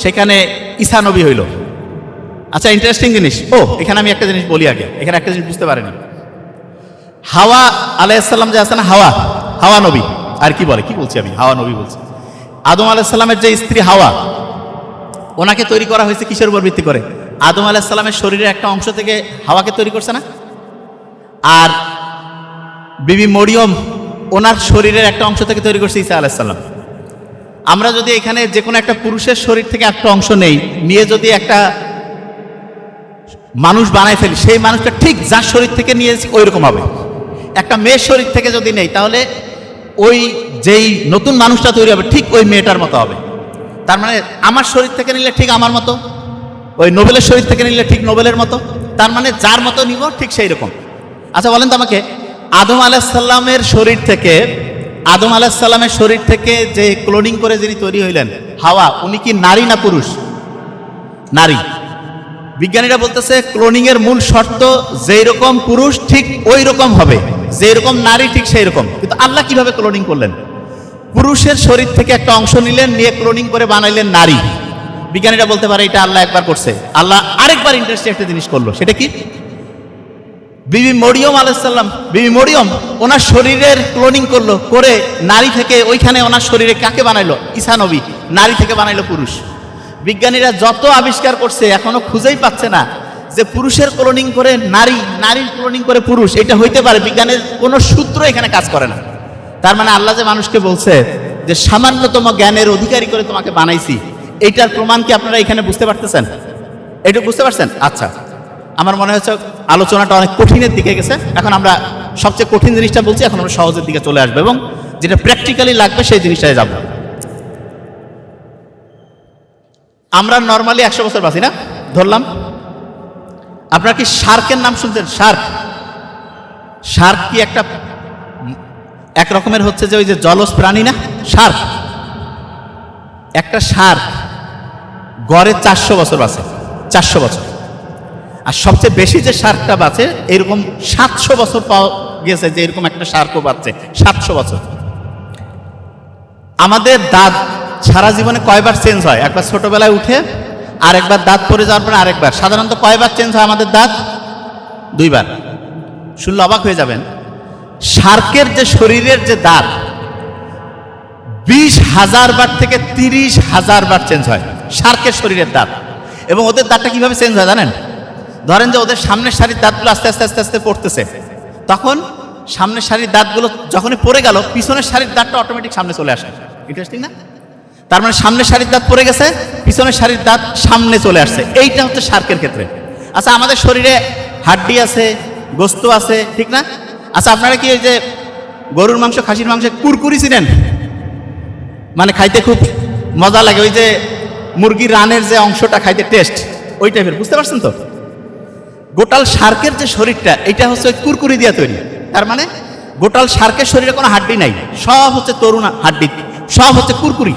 সেখানে ঈসা নবী হইল। আচ্ছা ইন্টারেস্টিং জিনিস। ও এখানে আমি একটা জিনিস বলি আগে, এখানে একটা জিনিস বুঝতে পারেনি। হাওয়া আলাইহিসসালাম যে আছে না, হাওয়া, হাওয়া নবী, আর কি বলে, কি বলছি আমি, হাওয়া নবী বলছি। আদম আলাইহিসসালামের যে স্ত্রী হাওয়া, ওনাকে তৈরি করা হয়েছে কিসের উপর ভিত্তি করে? আদম আলাইহিসসালামের শরীরের একটা অংশ থেকে হাওয়াকে তৈরি করছে না? আর বিবি মরিয়ম ওনার শরীরের একটা অংশ থেকে তৈরি করছে ঈসা আলাইহিসসালাম। আমরা যদি এখানে যে কোনো একটা পুরুষের শরীর থেকে একটা অংশ নেই, নিয়ে যদি একটা মানুষ বানাই ফেলি, সেই মানুষটা ঠিক যার শরীর থেকে নিয়েছি ওই রকম হবে। একটা মেয়ের শরীর থেকে যদি নেই, তাহলে ওই যেই নতুন মানুষটা তৈরি হবে ঠিক ওই মেয়েটার মতো হবে। তার মানে আমার শরীর থেকে নিলে ঠিক আমার মতো, ওই নোবেলের শরীর থেকে নিলে ঠিক নোবেলের মতো, তার মানে যার মতো নিব ঠিক সেই রকম। আচ্ছা বলেন তো আমাকে, আদম আলাইহিসসালামের শরীর থেকে, আদম আলাইহিসসালামের শরীর থেকে যে ক্লোনিং করে যিনি তৈরি হইলেন হাওয়া, উনি কি নারী না পুরুষ? নারী। বিজ্ঞানীরা বলতেছে ক্লোনিং এর মূল শর্ত যেই রকম পুরুষ ঠিক ওই রকম হবে, যেই রকম নারী ঠিক সেই রকম। কিন্তু আল্লাহ কিভাবে ক্লোনিং করলেন? পুরুষের শরীর থেকে একটা অংশ নিলেন, নিয়ে ক্লোনিং করে বানাইলেন নারী। বিজ্ঞানীরা বলতে পারে এটা আল্লাহ একবার করছে, আল্লাহ আরেকবার ইন্টারেস্টিং একটা জিনিস করলো। সেটা কি? বিবি মরিয়ম আলাইহিসসালাম, বিবি মরিয়ম ওনার শরীরের ক্লোনিং করলো, করে নারী থেকে ওইখানে ওনার শরীরে কাকে বানাইলো? ঈসা নবী। নারী থেকে বানাইলো পুরুষ। বিজ্ঞানীরা যত আবিষ্কার করছে এখনো খুঁজেই পাচ্ছে না যে পুরুষের ক্লোনিং করে নারী, নারীর ক্লোনিং করে পুরুষ, এটা হইতে পারে। বিজ্ঞানের কোনো সূত্র এখানে কাজ করে না। তার মানে আল্লাহ যে মানুষকে বলছে যে সামান্যতম জ্ঞানের অধিকারী করে তোমাকে বানাইছি, এইটার প্রমাণ কি আপনারা এখানে বুঝতে পারতেছেন? এটা বুঝতে পারছেন? আচ্ছা আমার মনে হচ্ছে আলোচনাটা অনেক কঠিনের দিকে গেছে, এখন আমরা সবচেয়ে কঠিন জিনিসটা বলছি, এখন আমরা সহজের দিকে চলে আসবো এবং যেটা প্র্যাকটিক্যালি লাগবে সেই জিনিসটায় যাব। আমরা নর্মালি 100 বছর বাঁচি না, ধরলাম। আপনারা কি শার্কের নাম শুনছেন? শার্ক, শার্ক কি একটা এক রকমের হচ্ছে যে ওই যে জলজ প্রাণী না? শার্ক, একটা শার্ক গড়ে 400 বছর বাঁচে, 400 বছর। আর সবচেয়ে বেশি যে শার্কটা বাঁচে এরকম 700 বছর পাওয়া গেছে, যে এরকম একটা শার্কও বাঁচছে 700 বছর। আমাদের দাঁত সারা জীবনে কয়বার চেঞ্জ হয়? একবার ছোটবেলায় উঠে, আর একবার দাঁত পড়ে যাওয়ার পরে আরেকবার। সাধারণত কয়বার চেঞ্জ হয় আমাদের দাঁত? 2 বার। শুনলে অবাক হয়ে যাবেন, শার্কের যে শরীরের যে দাঁত 20,000 বার থেকে 30,000 বার চেঞ্জ হয় শার্কের শরীরের দাঁত। এবং ওদের দাঁতটা কিভাবে চেঞ্জ হয় জানেন? ধরেন যে ওদের সামনের সারির দাঁতগুলো আস্তে আস্তে আস্তে আস্তে পড়তেছে, তখন সামনের সারির দাঁতগুলো যখনই পড়ে গেল, পিছনের সারির দাঁতটা অটোমেটিক সামনে চলে আসে। ইন্টারেস্টিং না? তার মানে সামনের সারির দাঁত পড়ে গেছে, পিছনের সারির দাঁত সামনে চলে আসছে। এইটা হচ্ছে শার্কের ক্ষেত্রে। আচ্ছা, আমাদের শরীরে হাড্ডি আছে, গোস্ত আছে, ঠিক না? আচ্ছা, আপনারা কি ওই যে গরুর মাংস, খাসির মাংসে কুরকুরি চিনেন? মানে খাইতে খুব মজা লাগে, ওই যে মুরগির রানের যে অংশটা খাইতে টেস্ট, ওই টাইপের, বুঝতে পারছেন তো? গোটাল শার্কের যে শরীরটা, এটা হচ্ছে ওই কুরকুরি দিয়ে তৈরি। তার মানে গোটাল শার্কের শরীরে কোনো হাড্ডি নাই, সব হচ্ছে তরুণ হাড্ডি, সব হচ্ছে কুরকুরি।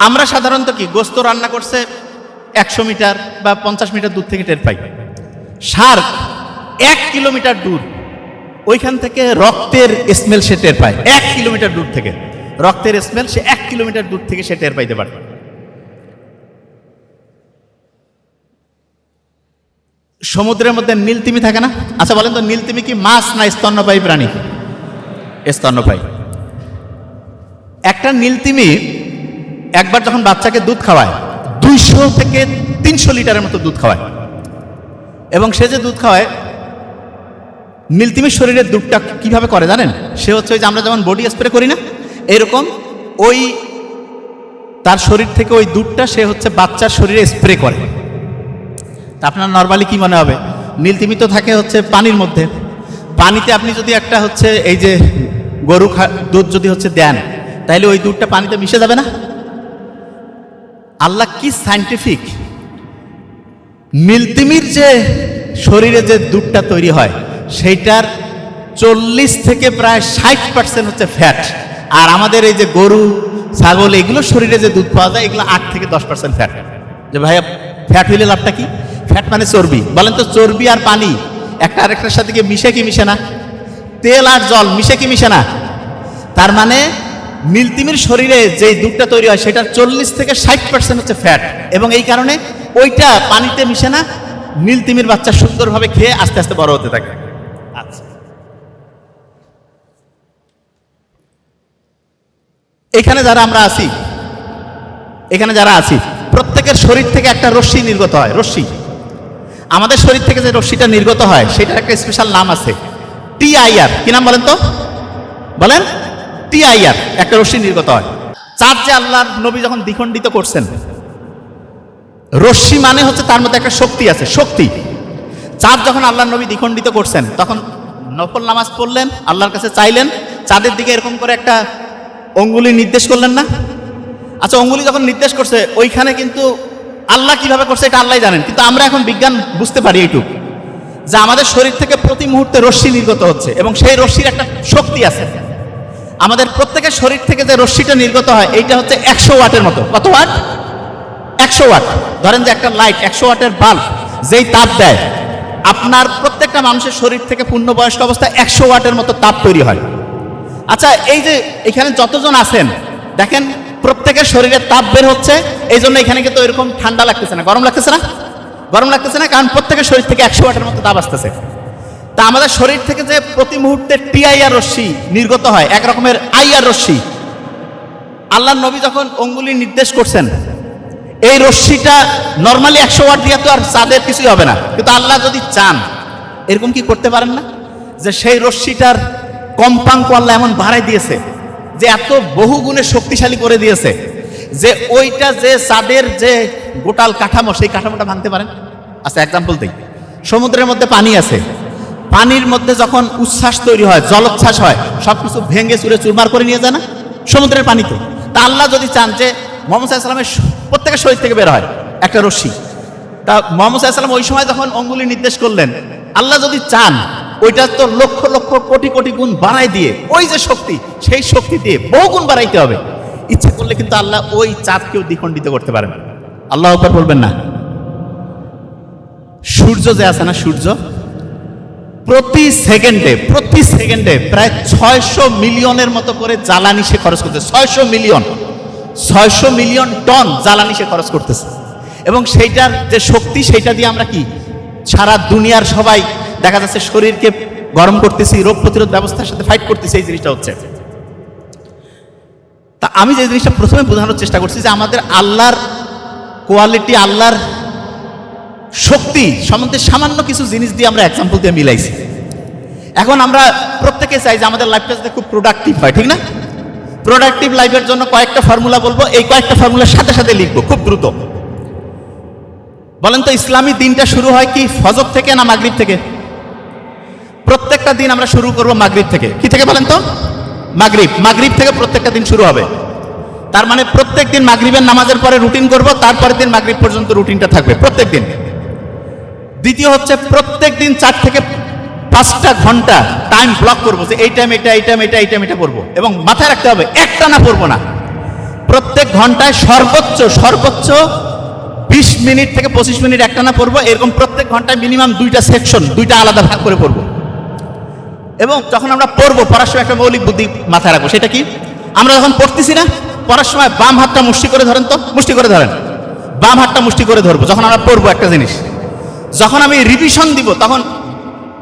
আমরা সাধারণত কি গোস্ত রান্না করছে 100 মিটার বা 50 মিটার দূর থেকে টের পাই। শার্ক 1 কিলোমিটার দূর, ওইখান থেকে রক্তের স্মেল সে টের পায়। 1 কিলোমিটার দূর থেকে রক্তের স্মেল সে 1 কিলোমিটার দূর থেকে সে টের পাইতে পারে। সমুদ্রের মধ্যে নীলতিমি থাকে না? আচ্ছা বলেন তো, নীলতিমি কি মাছ না স্তন্যপায়ী প্রাণী? স্তন্যপায়ী। একটা নীলতিমি একবার যখন বাচ্চাকে দুধ খাওয়ায়, 200 থেকে 300 লিটারের মতো দুধ খাওয়ায়। এবং সে যে দুধ খাওয়ায়, নীলতিমির শরীরের দুধটা কিভাবে করে জানেন? সে হচ্ছে ওই যে আমরা যেমন বডি স্প্রে করি না, এরকম ওই তার শরীর থেকে ওই দুধটা সে হচ্ছে বাচ্চার শরীরে স্প্রে করে। তা আপনার নর্মালি কি মনে হবে? নীলতিমি তো থাকে হচ্ছে পানির মধ্যে, পানিতে আপনি যদি একটা হচ্ছে এই যে গরু দুধ যদি হচ্ছে দেন, তাহলে ওই দুধটা পানিতে মিশে যাবে না? আল্লাহ কি সায়েন্টিফিক! নীলতিমির যে শরীরে যে দুধটা তৈরি হয়, সেইটার 40 থেকে প্রায় 60% হচ্ছে ফ্যাট। আর আমাদের এই যে গরু, ছাগল, এগুলো শরীরে যে দুধ পাওয়া যায়, এগুলো 8 থেকে 10% ফ্যাট। যে ভাইয়া ফ্যাট হইলে লাভটা কি? ফ্যাট মানে চর্বি। বলেন তো, চর্বি আর পানি একটা আরেকটার সাথে কি মিশে কি মিশে না? তেল আর জল মিশে কি মিশে না? তার মানে নীলতিমির শরীরে যে দুধটা তৈরি হয়, সেটার 40 থেকে 60% হচ্ছে ফ্যাট, এবং এই কারণে ওইটা পানিতে মিশে না। নীলতিমির বাচ্চা সুন্দরভাবে খেয়ে আস্তে আস্তে বড় হতে থাকে। আচ্ছা, এখানে যারা আমরা আছি, এখানে যারা আছি, প্রত্যেকের শরীর থেকে একটা রশ্মি নির্গত হয়। রশ্মি, আমাদের শরীর থেকে যে রশ্মিটা নির্গত হয়, সেটার একটা স্পেশাল নাম আছে, TIR। কি নাম বলেন তো? বলেন। TIR একটা রশ্মি নির্গত হয়। চাঁদ যে আল্লাহর নবী যখন দ্বিখণ্ডিত করছেন, রশ্মি মানে হচ্ছে তার মধ্যে একটা শক্তি আছে, শক্তি। চাঁদ যখন আল্লাহর নবী দ্বিখণ্ডিত করছেন, তখন নফল নামাজ পড়লেন, আল্লাহর কাছে চাইলেন, চাঁদের দিকে এরকম করে একটা অঙ্গুলি নির্দেশ করলেন না? আচ্ছা, অঙ্গুলি যখন নির্দেশ করছে, ওইখানে কিন্তু আল্লাহ কিভাবে করছে এটা আল্লাহ জানেন, কিন্তু আমরা এখন বিজ্ঞান বুঝতে পারি এইটুকু, যে আমাদের শরীর থেকে প্রতি মুহূর্তে রশ্মি নির্গত হচ্ছে, এবং সেই রশ্মির একটা শক্তি আছে। আমাদের প্রত্যেকের শরীর থেকে যে রশ্মিটা নির্গত হয়, এইটা হচ্ছে 100 ওয়াটের মতো। কত ওয়াট? 100 ওয়াট। ধরেন যে একটা লাইট 100 ওয়াটের বাল্ব যেই তাপ দেয়, আপনার প্রত্যেকটা মানুষের শরীর থেকে পূর্ণবয়স্ক অবস্থায় 100 ওয়াটের মতো তাপ তৈরি হয়। আচ্ছা, এই যে এখানে যতজন আছেন, দেখেন প্রত্যেকের শরীরে তাপ বের হচ্ছে, এই জন্য এখানে কিন্তু এরকম ঠান্ডা লাগতেছে না, গরম লাগতেছে না? গরম লাগতেছে না, কারণ প্রত্যেকের শরীর থেকে 100 ওয়াটের মতো তাপ আসতেছে। তা আমাদের শরীর থেকে যে প্রতি মুহূর্তে TIR রশ্মি নির্গত হয়, এক রকমের IR রশ্মি, আল্লাহর নবী যখন অঙ্গুলি নির্দেশ করছেন, এই রশ্মিটা নর্মালি 100 ওয়াট দিয়ে তো আর চাঁদের কিছুই হবে না, কিন্তু আল্লাহ যদি চান, এরকম কি করতে পারেন না, যে সেই রশ্মিটার কম্পাঙ্ক আল্লাহ এমন বাড়াই দিয়েছে, যে এত বহু গুণে শক্তিশালী করে দিয়েছে, যে ওইটা যে চাঁদের যে গোটাল কাঠামো, সেই কাঠামোটা ভাঙতে পারেন। আচ্ছা এক্সাম্পল দিই, সমুদ্রের মধ্যে পানি আছে, পানির মধ্যে যখন উচ্ছ্বাস তৈরি হয়, জলোচ্ছ্বাস হয়, সবকিছু ভেঙে চুরে চুরমার করে নিয়ে যায় না সমুদ্রের পানিতে? তা আল্লাহ যদি চান যে মুহাম্মদ সাল্লাল্লাহু আলাইহি ওয়াসাল্লামের প্রত্যেকের শরীর থেকে বের হয় একটা রশ্মি, তা মুহাম্মদ সাল্লাল্লাহু আলাইহি ওয়াসাল্লাম ওই সময় যখন অঙ্গুলি নির্দেশ করলেন, আল্লাহ যদি চান ওইটা তো লক্ষ লক্ষ কোটি কোটি গুণ বাড়াই দিয়ে, ওই যে শক্তি, সেই শক্তি দিয়ে বহু গুণ বাড়াইতে হবে। ইচ্ছে করলে কিন্তু আল্লাহ ওই চাঁদকেও দ্বিখণ্ডিত করতে পারেন। আল্লাহ আকবার বলবেন না? সূর্য যে আছে না, সূর্য প্রতি সেকেন্ডে প্রায় 600 মিলিয়নের মতো করে জ্বালানি সে খরচ করতেছে। 600 মিলিয়ন টন জ্বালানি সে খরচ করতেছে। এবং সেইটার যে শক্তি, সেইটা দিয়ে আমরা কি সারা দুনিয়ার সবাই দেখা যাচ্ছে শরীরকে গরম করতেছি, রোগ প্রতিরোধ ব্যবস্থার সাথে ফাইট করতেছি। এই জিনিসটা হচ্ছে। তা আমি যে জিনিসটা প্রথমে বোঝানোর চেষ্টা করছি যে আমাদের আল্লাহর কোয়ালিটি, আল্লাহর শক্তি সম্বন্ধে সামান্য কিছু জিনিস দিয়ে আমরা এক্সাম্পল দিয়ে মিলাইছি। এখন আমরা প্রত্যেকে চাই যে আমাদের লাইফটা যাতে খুব প্রোডাক্টিভ হয়, ঠিক না? প্রোডাক্টিভ লাইফের জন্য কয়েকটা ফর্মুলা বলবো, এই কয়েকটা ফর্মুলার সাথে সাথে লিখবো খুব দ্রুত। বলেন তো, ইসলামী দিনটা শুরু হয় কি ফজর থেকে না মাগরিব থেকে? প্রত্যেকটা দিন আমরা শুরু করব মাগরিব থেকে। কি থেকে বলেন তো? মাগরিব থেকে প্রত্যেকটা দিন শুরু হবে। তার মানে প্রত্যেক দিন মাগরিবের নামাজের পরে রুটিন করব, তারপরের দিন মাগরিব পর্যন্ত রুটিনটা থাকবে প্রত্যেক দিন। দ্বিতীয় হচ্ছে প্রত্যেক দিন 4 থেকে 5টা ঘন্টা টাইম ব্লক করবো যে এই টাইম এটা পড়বো, এবং মাথায় রাখতে হবে একটানা পড়বো না। প্রত্যেক ঘন্টায় সর্বোচ্চ 20 মিনিট থেকে 25 মিনিট একটানা পড়বো। এরকম প্রত্যেক ঘন্টায় মিনিমাম 2টা সেকশন, 2টা আলাদা ভাগ করে পড়বো। এবং যখন আমরা পড়ার সময় একটা মৌলিক বুদ্ধি মাথায় রাখবো। সেটা কি? আমরা যখন পড়তেছি না, পড়ার সময় বাম হাতটা মুষ্টি করে ধরেন তো, মুষ্টি করে ধরেন, বাম হাতটা মুষ্টি করে ধরবো যখন আমরা পড়বো একটা জিনিস। যখন আমি রিভিশন দিব তখন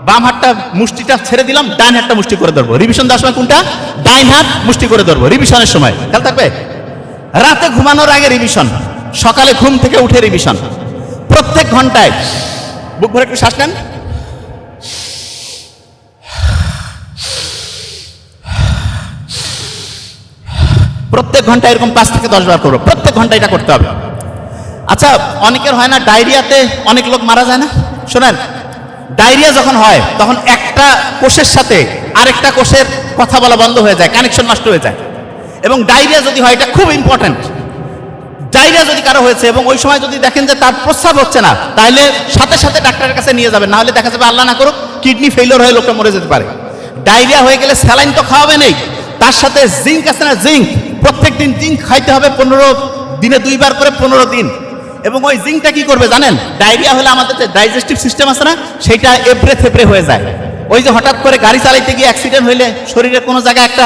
বাম হাতটা মুষ্টিটা ছেড়ে দিলাম, ডান হাতটা মুষ্টি করে ধরবো। রিভিশন দেওয়ার সময় কোনটা? ডাইন হাত মুষ্টি করে ধরবো রিভিশনের সময়। খেয়াল থাকবে। রাতে ঘুমানোর আগে রিভিশন, সকালে ঘুম থেকে উঠে রিভিশন। প্রত্যেক ঘন্টায় বুক ভরে একটু শ্বাস নেন, প্রত্যেক ঘন্টায় এরকম 5 থেকে 10 বার করবো। প্রত্যেক ঘন্টায় এটা করতে হবে। আচ্ছা, অনেকের হয় না ডায়রিয়াতে অনেক লোক মারা যায় না? শোনেন, ডায়রিয়া যখন হয় তখন একটা কোষের সাথে আরেকটা কোষের কথা বলা বন্ধ হয়ে যায়, কানেকশন নষ্ট হয়ে যায়। এবং ডায়রিয়া যদি হয়, এটা খুব ইম্পর্টেন্ট। ডায়রিয়া যদি কারো হয়েছে এবং ওই সময় যদি দেখেন যে তার প্রস্রাব হচ্ছে না, তাহলে সাথে সাথে ডাক্তারের কাছে নিয়ে যাবেন, না হলে দেখা যাবে আল্লাহ না করুক কিডনি ফেইলিওর হয়ে লোকটা মরে যেতে পারে। ডায়রিয়া হয়ে গেলে স্যালাইন তো খাওয়াবে নেই, তার সাথে জিঙ্ক আছে না, জিঙ্ক প্রত্যেক দিন জিঙ্ক খাইতে হবে 15 দিনে 2 বার করে 15 দিন। এবং ওই জিঙ্কটা কি করবে জানেন? ডায়রিয়া হলে আমাদের যে ডাইজেস্টিভ সিস্টেম আছে না, সেটা এবড়ে থেবড়ে হয়ে যায়। ওই যে হঠাৎ করে গাড়ি চালাইতে গিয়ে অ্যাক্সিডেন্ট হইলে শরীরের কোনো জায়গায় একটা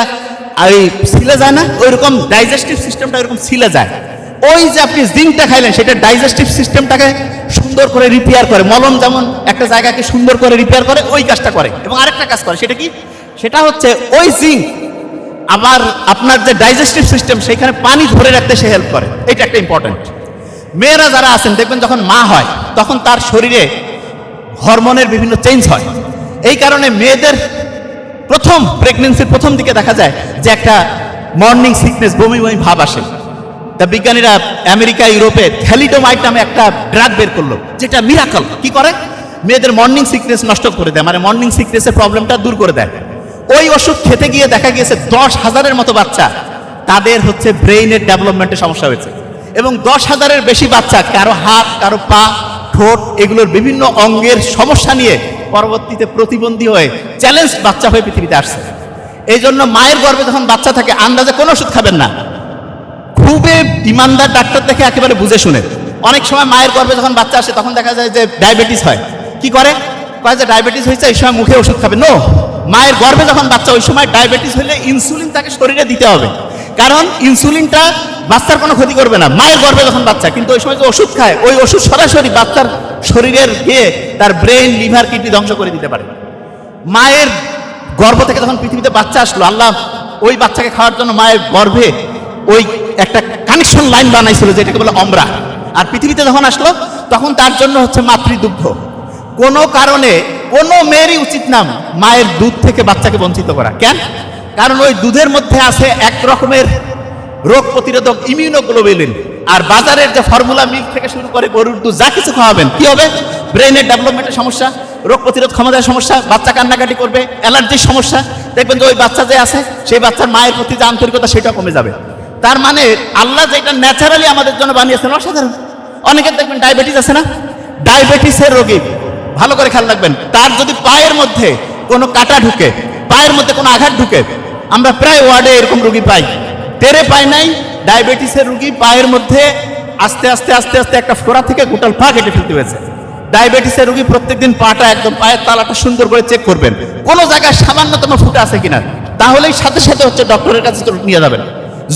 ছিলে যায় না, ওইরকম ডাইজেস্টিভ সিস্টেমটা ওইরকম ছিলে যায়। ওই যে আপনি জিঙ্কটা খাইলেন, সেটা ডাইজেস্টিভ সিস্টেমটাকে সুন্দর করে রিপেয়ার করে। মলম যেমন একটা জায়গাকে সুন্দর করে রিপেয়ার করে, ওই কাজটা করে। এবং আরেকটা কাজ করে, সেটা কি? সেটা হচ্ছে ওই জিঙ্ক আবার আপনার যে ডাইজেস্টিভ সিস্টেম, সেখানে পানি ধরে রাখতে সে হেল্প করে। এটা একটা ইম্পর্টেন্ট। মেয়েরা যারা আছেন দেখবেন যখন মা হয় তখন তার শরীরে হরমোনের বিভিন্ন চেঞ্জ হয়। এই কারণে মেয়েদের প্রেগনেন্সির প্রথম দিকে দেখা যায় যে একটা মর্নিং সিকনেস, বমি বমি ভাব আসে। তা বিজ্ঞানীরা আমেরিকা, ইউরোপে থ্যালিডোমাইড নামে একটা ড্রাগ বের করলো, যেটা মিরাকল। কি করে? মেয়েদের মর্নিং সিকনেস নষ্ট করে দেয়, মানে মর্নিং সিকনেসের প্রবলেমটা দূর করে দেয়। ওই ওষুধ খেতে গিয়ে দেখা গিয়েছে 10,000-এর মতো বাচ্চা তাদের হচ্ছে ব্রেইনের ডেভেলপমেন্টে সমস্যা হয়েছে। এবং 10,000-এর বেশি বাচ্চা কারো হাত, কারো পা, ঠোঁট, এগুলোর বিভিন্ন অঙ্গের সমস্যা নিয়ে পরবর্তীতে প্রতিবন্ধী হয়ে চ্যালেঞ্জ বাচ্চা হয়ে পৃথিবীতে আসছে। এই জন্য মায়ের গর্ভে যখন বাচ্চা থাকে আন্দাজে কোনো ওষুধ খাবেন না, খুবই ইমানদার ডাক্তার দেখে একেবারে বুঝে শুনে। অনেক সময় মায়ের গর্ভে যখন বাচ্চা আসে তখন দেখা যায় যে ডায়াবেটিস হয়। কি করে? কয় যে ডায়াবেটিস হয়েছে, এই সময় মুখে ওষুধ খাবে। নো, মায়ের গর্ভে যখন বাচ্চা, ওই সময় ডায়াবেটিস হলে ইনসুলিন তাকে শরীরে দিতে হবে, কারণ ইনসুলিনটা বাচ্চার কোনো ক্ষতি করবে না মায়ের গর্ভে যখন বাচ্চা। কিন্তু ওই সময় যে ওষুধ খায়, ওই ওষুধ সরাসরি বাচ্চার শরীরের গিয়ে তার ব্রেন, লিভার, কিডনি ধ্বংস করে দিতে পারে। মায়ের গর্ভ থেকে যখন পৃথিবীতে বাচ্চা আসলো, আল্লাহ ওই বাচ্চাকে খাওয়ার জন্য মায়ের গর্ভে ওই একটা কানেকশন লাইন বানাইছিল, যেটাকে বলে অমরা। আর পৃথিবীতে যখন আসলো তখন তার জন্য হচ্ছে মাতৃদুগ্ধ। কোনো কারণে কোনো মেয়েরই উচিত না মায়ের দুধ থেকে বাচ্চাকে বঞ্চিত করা। কেন? কারণ ওই দুধের মধ্যে আছে এক রকমের রোগ প্রতিরোধক ইমিউনোগ্লোবুলিন। আর বাজারের যে ফর্মুলা মিল্ক থেকে শুরু করে গরুর দুধ যা কিছু খাওয়াবেন, কি হবে? ব্রেনের ডেভেলপমেন্টের সমস্যা, রোগ প্রতিরোধ ক্ষমতার সমস্যা, বাচ্চা কান্নাকাটি করবে, অ্যালার্জির সমস্যা, দেখবেন যে ওই বাচ্চা যে আছে সেই বাচ্চার মায়ের প্রতি যে আন্তরিকতা সেটা কমে যাবে। তার মানে আল্লাহ যেটা ন্যাচারালি আমাদের জন্য বানিয়েছেন অসাধারণ। অনেকের দেখবেন ডায়াবেটিস আছে না, ডায়াবেটিসের রোগী ভালো করে খেয়াল রাখবেন, তার যদি পায়ের মধ্যে কোনো কাটা ঢুকে, পায়ের মধ্যে কোনো আঘাত ঢুকে, আমরা প্রায় ওয়ার্ডে এরকম রোগী পাই, টেরে পাই নাই, ডায়াবেটিসের রোগী পায়ের মধ্যে আস্তে আস্তে আস্তে আস্তে একটা ফোড়া থেকে গোটাল পা কেটে ফেলতে হয়েছে। ডায়াবেটিসের রোগী প্রত্যেকদিন পাটা একদম পায়ের তালাটা সুন্দর করে চেক করবেন, কোনো জায়গায় সামান্যতম ফুটা আছে কিনা, তাহলেই সাথে সাথে হচ্ছে ডক্টরের কাছে নিয়ে যাবেন।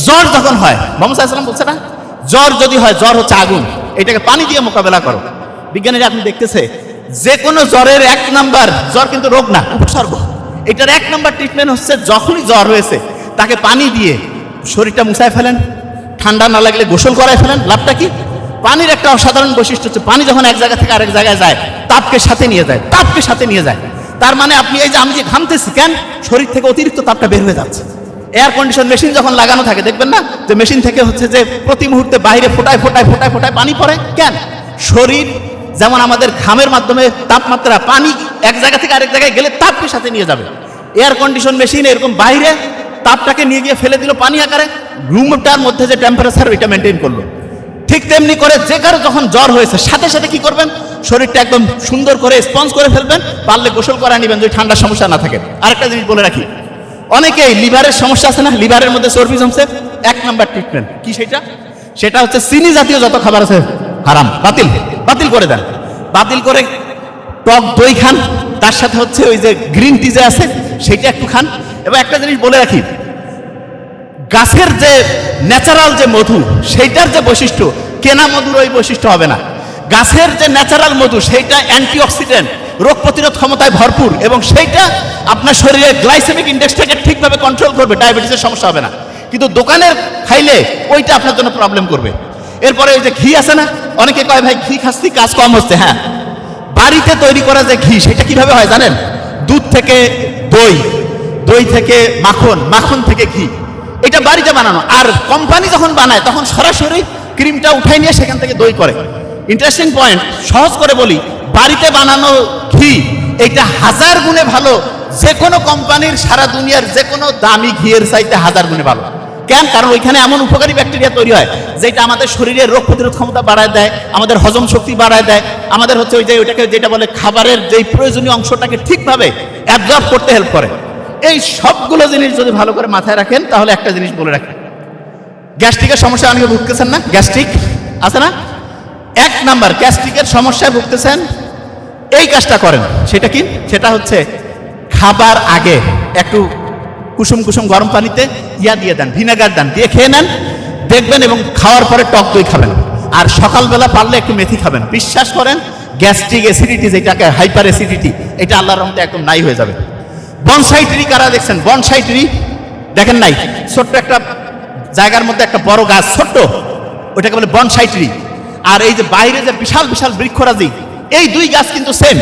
জ্বর যখন হয়, মোহাম্মদ সাল্লাল্লাহু আলাইহি ওয়াসাল্লাম বলছে না, জ্বর যদি হয়, জ্বর হচ্ছে আগুন, এটাকে পানি দিয়ে মোকাবেলা করো। বিজ্ঞানীরা আপনি দেখতেছে যে কোনো জ্বরের 1 নাম্বার, জ্বর কিন্তু রোগ না, উপসর্গ, এটার 1 নাম্বার ট্রিটমেন্ট হচ্ছে যখনই জ্বর হয়েছে তাকে পানি দিয়ে শরীরটা মুছায় ফেলেন, ঠান্ডা না লাগলে গোসল করায় ফেলেন। লাভটা কি? পানির একটা অসাধারণ বৈশিষ্ট্য হচ্ছে পানি যখন এক জায়গা থেকে আরেক জায়গায় যায় তাপকে সাথে নিয়ে যায়, তাপকে সাথে নিয়ে যায়। তার মানে আপনি এই যে আমি যে ঘামতেছি কেন, শরীর থেকে অতিরিক্ত তাপটা বের হয়ে যাচ্ছে। এয়ার কন্ডিশন মেশিন যখন লাগানো থাকে দেখবেন না যে মেশিন থেকে হচ্ছে যে প্রতি মুহূর্তে বাইরে ফোটায় ফোটায় ফোটায় ফোটায় পানি পড়ে কেন? শরীর যেমন আমাদের ঘামের মাধ্যমে তাপমাত্রা, পানি এক জায়গা থেকে আরেক জায়গায় গেলে তাপকে সাথে নিয়ে যাবে। এয়ার কন্ডিশন মেশিন এরকম বাইরে তাপটাকে নিয়ে গিয়ে ফেলে দিল পানি আকারে, রুমটার মধ্যে যে টেম্পারেচার ওইটা মেনটেন করলো। ঠিক তেমনি করে যে কারো যখন জ্বর হয়েছে সাথে সাথে কি করবেন, শরীরটা একদম সুন্দর করে স্পঞ্জ করে ফেলবেন, পারলে গোসল করা নেবেন যদি ঠান্ডার সমস্যা না থাকে। আরেকটা জিনিস বলে রাখি, অনেকেই লিভারের সমস্যা আছে না, লিভারের মধ্যে চর্বি জমছে, 1 নাম্বার ট্রিটমেন্ট কি সেটা? সেটা হচ্ছে চিনি জাতীয় যত খাবার আছে হারাম, বাতিল বাতিল করে দেন, বাতিল করে টক দই খান, তার সাথে হচ্ছে ওই যে গ্রিন টি যে আছে সেইটা একটু খান। এবং একটা জিনিস বলে রাখি, গাছের যে ন্যাচারাল যে মধু সেইটার যে বৈশিষ্ট্য, কেনা মধুর ওই বৈশিষ্ট্য হবে না। গাছের যে ন্যাচারাল মধু সেইটা অ্যান্টিঅক্সিডেন্ট, রোগ প্রতিরোধ ক্ষমতায় ভরপুর, এবং সেইটা আপনার শরীরের গ্লাইসেমিক ইন্ডেক্সটাকে ঠিকভাবে কন্ট্রোল করবে, ডায়াবেটিসের সমস্যা হবে না। কিন্তু দোকানের খাইলে ওইটা আপনার জন্য প্রবলেম করবে। এরপরে ওই যে ঘি আছে না, অনেকে কয় ভাই ঘি খাচ্ছি কাজ কম হচ্ছে। হ্যাঁ, বাড়িতে তৈরি করা যে ঘি সেটা কিভাবে হয় জানেন? দুধ থেকে দই, দই থেকে মাখন, মাখন থেকে ঘি, এটা বাড়িতে বানানো। আর কোম্পানি যখন বানায় তখন সরাসরি ক্রিমটা উঠাই নিয়ে সেখান থেকে দই করে। ইন্টারেস্টিং পয়েন্ট, সহজ করে বলি, বাড়িতে বানানো ঘি এটা 1000 গুণে ভালো যে কোনো কোম্পানির, সারা দুনিয়ার যে কোনো দামি ঘিয়ের চাইতে 1000 গুণে ভালো। কেন? কারণ ওইখানে এমন উপকারী ব্যাকটেরিয়া তৈরি হয় যেটা আমাদের শরীরের রোগ প্রতিরোধ ক্ষমতা বাড়ায় দেয়, আমাদের হজম শক্তি বাড়ায় দেয়, আমাদের হচ্ছে ওই যে ওইটাকে যেটা বলে খাবারের যেই প্রয়োজনীয় অংশটাকে ঠিকভাবে অ্যাবজর্ব করতে হেল্প করে। এই সবগুলো জিনিস যদি ভালো করে মাথায় রাখেন তাহলে একটা জিনিস বলে রাখেন, গ্যাস্ট্রিকের সমস্যা অনেকে ভুগতেছেন না, গ্যাস্ট্রিক আছে না, 1 নাম্বার গ্যাস্ট্রিকের সমস্যায় ভুগতেছেন, এই কাজটা করেন। সেটা কি? সেটা হচ্ছে খাবার আগে একটু কুসুম কুসুম গরম পানিতে দিয়ে দেন, ভিনেগার দেন, দিয়ে খেয়ে নেন দেখবেন, এবং খাওয়ার পরে টক দই খাবেন, আর সকালবেলা পারলে একটু মেথি খাবেন। বিশ্বাস করেন গ্যাস্ট্রিক অ্যাসিডিটি যেটাকে হাইপার অ্যাসিডিটি, এটা আল্লাহর রহমতে একদম নাই হয়ে যাবে। বনসাই ট্রি কারা দেখছেন? বনসাই ট্রি দেখেন নাই? ছোট্ট একটা জায়গার মধ্যে একটা বড় গাছ, ছোট্ট, ওটাকে বলে বনসাই ট্রি। আর এই যে বাইরে যে বিশাল বিশাল বৃক্ষরাজি, এই 2 গাছ কিন্তু সেম।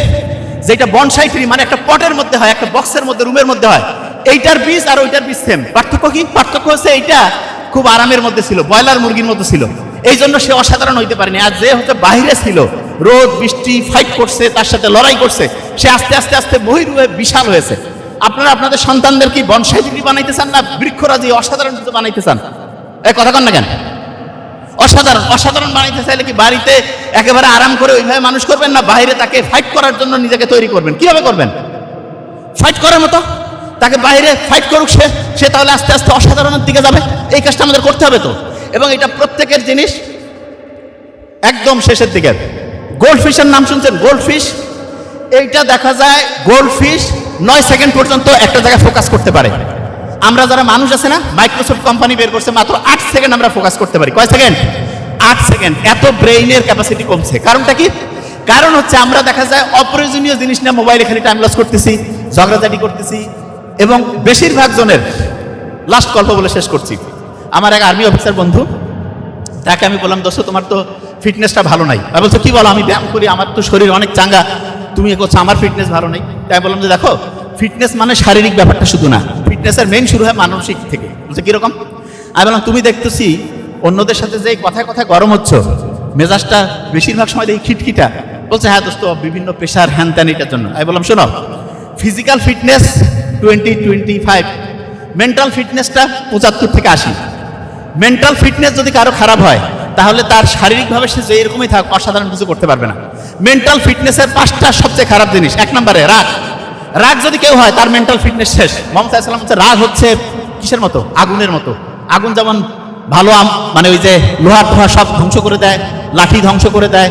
যেটা বনসাই ট্রি মানে একটা পটের মধ্যে হয়, একটা বক্সের মধ্যে, রুমের মধ্যে হয়, এইটার বীজ আর ওইটার বীজ সেম। পার্থক্য কি? পার্থক্য হচ্ছে এইটা খুব আরামের মধ্যে ছিল, ব্রয়লার মুরগির মধ্যে ছিল, এই জন্য সে অসাধারণ হইতে পারেনি। আর যে হচ্ছে বাইরে ছিল, রোদ বৃষ্টি ফাইট করছে, তার সাথে লড়াই করছে, সে আস্তে আস্তে আস্তে বহির হয়ে বিশাল হয়েছে। আপনারা আপনাদের সন্তানদের কি বনসাই ট্রি বানাইতে চান না বৃক্ষরাজি অসাধারণ কিছু বানাইতে চান? এই কথা কন না কেন? অসাধারণ অসাধারণ বানাইতে চাইলে কি বাড়িতে একেবারে আরাম করে ওইভাবে মানুষ করবেন, না বাইরে তাকে ফাইট করার জন্য নিজেকে তৈরি করবেন? কিভাবে করবেন? ফাইট করার মতো তাকে বাইরে ফাইট করুক, সে তাহলে আস্তে আস্তে অসাধারণের দিকে যাবে। এই কাজটা আমাদের করতে হবে তো। এবং এটা প্রত্যেকের জিনিস। একদম শেষের দিকে গোল্ড ফিশের নাম শুনছেন? গোল্ড ফিশ, এইটা দেখা যায় গোল্ড ফিশ 9 সেকেন্ড পর্যন্ত একটা জায়গায় ফোকাস করতে পারে। আমরা যারা মানুষ আছে না, মাইক্রোসফট কোম্পানি বের করছে মাত্র 8 সেকেন্ড আমরা ফোকাস করতে পারি। কয় সেকেন্ড? 8 সেকেন্ড। এত ব্রেইনের ক্যাপাসিটি কমছে। কারণটা কি? কারণ হচ্ছে আমরা দেখা যায় অপ্রয়োজনীয় জিনিস নিয়ে মোবাইলে খালি টাইম লস করতেছি, ঝগড়াঝাটি করতেছি, এবং বেশিরভাগ জনের লাস্ট গল্প বলে শেষ করছি। আমার এক আর্মি অফিসার বন্ধু, তাকে আমি বললাম, দোস্ত তোমার তো ফিটনেসটা ভালো নাই। আমি বলছো কি বলো? আমি ব্যায়াম করি, আমার তো শরীর অনেক চাঙ্গা, তুমি এ করছো, আমার ফিটনেস ভালো নেই। তাই বললাম যে দেখো, ফিটনেস মানে শারীরিক ব্যাপারটা শুধু না, ফিটনেসের মেইন শুরু হয় মানসিক থেকে। বলছে কিরকম? আমি বললাম তুমি দেখতেছি অন্যদের সাথে যে কথায় কথায় গরম হচ্ছ, মেজাজটা বেশিরভাগ সময় দেখি খিটখিটা, বলছে হ্যাঁ দোস্ত বিভিন্ন প্রেশার হ্যান ত্যান এটার জন্য। আমি বললাম শোনো, ফিজিক্যাল ফিটনেস 20-25, মেন্টাল ফিটনেসটা 75-80। মেন্টাল ফিটনেস যদি কারো খারাপ হয় তাহলে তার শারীরিকভাবে সে যে এরকমই থাক অসাধারণ কিছু করতে পারবে না। মেন্টাল ফিটনেসের 5টা সবচেয়ে খারাপ জিনিস। 1 নম্বরে রাগ। রাগ যদি কেউ হয় তার মেন্টাল ফিটনেস শেষ। মোহাম্মদ সাল্লাল্লাহু আলাইহি ওয়াসাল্লাম রাগ হচ্ছে কিসের মতো? আগুনের মতো। আগুন যেমন ভালো মানে ওই যে লোহা টোহা সব ধ্বংস করে দেয়, লাঠি ধ্বংস করে দেয়,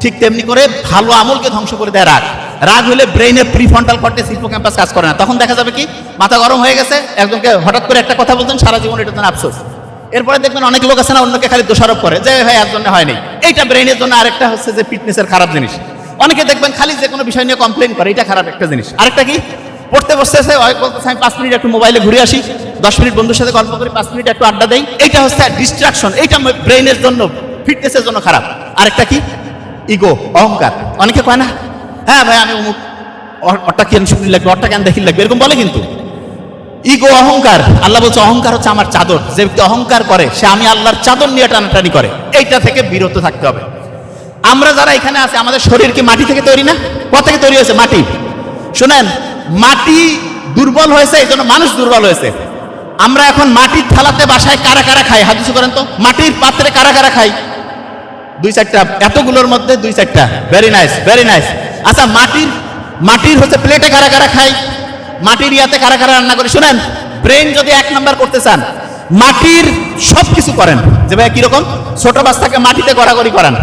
ঠিক তেমনি করে ভালো আমলকে ধ্বংস করে দেয় রাগ। রাগ হলে ব্রেইনের প্রিফ্রন্টাল কর্টেক্স হিপোক্যাম্পাস কাজ করে না। তখন দেখা যাবে কি মাথা গরম হয়ে গেছে, একজনকে হঠাৎ করে একটা কথা বলতেন, সারা জীবন এটার জন্য আফসোস। এরপরে দেখবেন অনেক লোক আছে না, অন্যকে খালি দোষারোপ করে যে ভাই এর জন্য হয়নি। এইটা ব্রেইনের জন্য আরেকটা হচ্ছে যে ফিটনেসের খারাপ জিনিস। অনেকে দেখবেন খালি যে কোনো বিষয় নিয়ে কমপ্লেন করে, এটা খারাপ একটা জিনিস। আরেকটা কি, পড়তে বসতেছে বলতেছে আমি 5 মিনিট একটু মোবাইলে ঘুরে আসি, 10 মিনিট বন্ধুর সাথে গল্প করি, 5 মিনিট একটু আড্ডা দেই, এইটা হচ্ছে ডিস্ট্রাকশন। এইটা ব্রেইনের জন্য ফিটনেসের জন্য খারাপ। আরেকটা কি, ইগো, অহংকার। অনেকে কয় না হ্যাঁ ভাই আমি অমুক, ওরটা কেন শুনি লাগবে, ওরটা কেন দেখি লাগবে, এরকম বলে। কিন্তু ইগো, অহংকার, আল্লাহ বলছে অহংকার হচ্ছে আমার চাদর। যে ব্যক্তি অহংকার করে সে আমি আল্লাহর চাদর নিয়ে টানাটানি করে। এইটা থেকে বিরত থাকতে হবে। আমরা যারা এখানে আছি আমাদের শরীর কি মাটি থেকে তৈরি না? কোথা থেকে তৈরি হয়েছে? মাটি। শুনেন, মাটি দুর্বল হয়েছে, এই জন্য মানুষ দুর্বল হয়েছে। আমরা এখন মাটির থালাতে বাসায় কারা কারা খাই? হাত উঁচু করেন তো। মাটির পাত্রে কারা কারা খাই? 2-4টা, এতগুলোর মধ্যে 2-4টা। Very nice, very nice. আচ্ছা, মাটির হচ্ছে প্লেটে কারা কারা খাই? মাটির ইয়াতে কারা কারা রান্না করে? শুনেন, ব্রেন যদি 1 নাম্বার করতে চান, মাটির সব কিছু করেন। যে ভাই কিরকম? ছোট বাচ্চাকে মাটিতে গড়াগড়ি করান।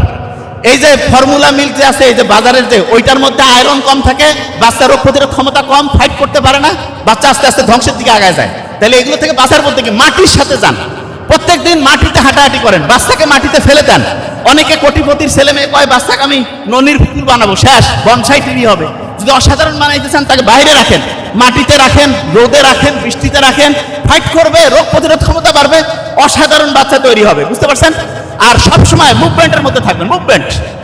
এই যে ফর্মুলা মিল্ক যে আছে, এই যে বাজারের যে, ওইটার মধ্যে আয়রন কম থাকে, বাচ্চা রোগ প্রতিরোধ ক্ষমতা কম, ফাইট করতে পারে না, বাচ্চা আস্তে আস্তে ধ্বংসের দিকে আগায় যায়। তাহলে এগুলো থেকে বাঁচার বলতে কি, মাটির সাথে যান। প্রত্যেকদিন মাটিতে হাঁটাহাঁটি করেন, বাচ্চাকে মাটিতে ফেলে দেন। অনেকে কোটিপতির ছেলে মেয়ে কয় বাচ্চাকে আমি ননির পুকুর বানাবো, শেষ, বনসাই টিভি হবে। যদি অসাধারণ বানাইতে চান তাকে বাইরে রাখেন, মাটিতে রাখেন, রোদে রাখেন, বৃষ্টিতে রাখেন, ফাইট করবে, রোগ প্রতিরোধ ক্ষমতা বাড়বে, অসাধারণ বাচ্চা তৈরি হবে। বুঝতে পারছেন? আর সবসময় মুভমেন্টের মধ্যে থাকবেন।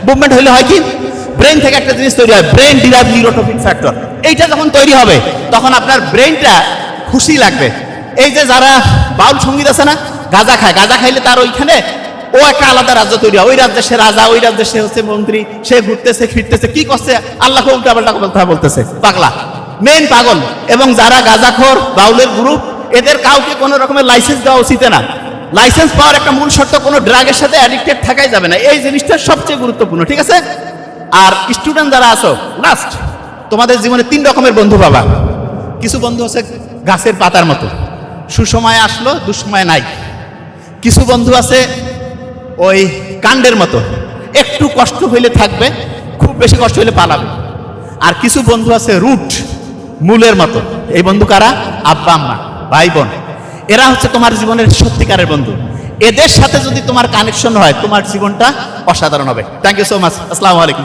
মুভমেন্ট হলে হয় কি, ব্রেন থেকে একটা জিনিস তৈরি হয়, ব্রেন ডিরাইভড নিউরোট্রপিক ফ্যাক্টর। এইটা যখন তৈরি হবে তখন আপনার ব্রেনটা খুশি লাগবে। এই যে যারা বাউল সঙ্গীত আছে না, গাঁজা খায়, গাঁজা খাইলে তার ওইখানে ও একটা আলাদা রাজ্য তৈরি হয়। ওই রাজ্যে সে রাজা, ওই রাজ্যে সে হচ্ছে মন্ত্রী, সে ঘুরতেছে ফিরতেছে, কি করছে আল্লাহকে উল্টাপাল্টা কথা বলতেছে, পাগলা, মেন পাগল। এবং যারা গাঁজাখোর বাউলের গ্রুপ, এদের কাউকে কোনো রকমের লাইসেন্স দেওয়া উচিত না। লাইসেন্স পাওয়ার একটা মূল শর্ত, কোনো ড্রাগের সাথে অ্যাডিক্টেড থাকাই যাবে না। এই জিনিসটা সবচেয়ে গুরুত্বপূর্ণ, ঠিক আছে? আর স্টুডেন্ট যারা আছো, লাস্ট, তোমাদের জীবনে 3 রকমের বন্ধু পাবা। কিছু বন্ধু আছে গাছের পাতার মতো, সুসময় আসলো দুঃসময় নাই। কিছু বন্ধু আছে ওই কাণ্ডের মতো, একটু কষ্ট হইলে থাকবে, খুব বেশি কষ্ট হইলে পালাবে। আর কিছু বন্ধু আছে রুট, মূলের মতো। এই বন্ধু কারা? আব্বা আম্মা, ভাই বোন। এরা হচ্ছে তোমার জীবনের সত্যিকারের বন্ধু। এদের সাথে যদি তোমার কানেকশন হয় তোমার জীবনটা অসাধারণ হবে। Thank you so much. আসসালামু আলাইকুম।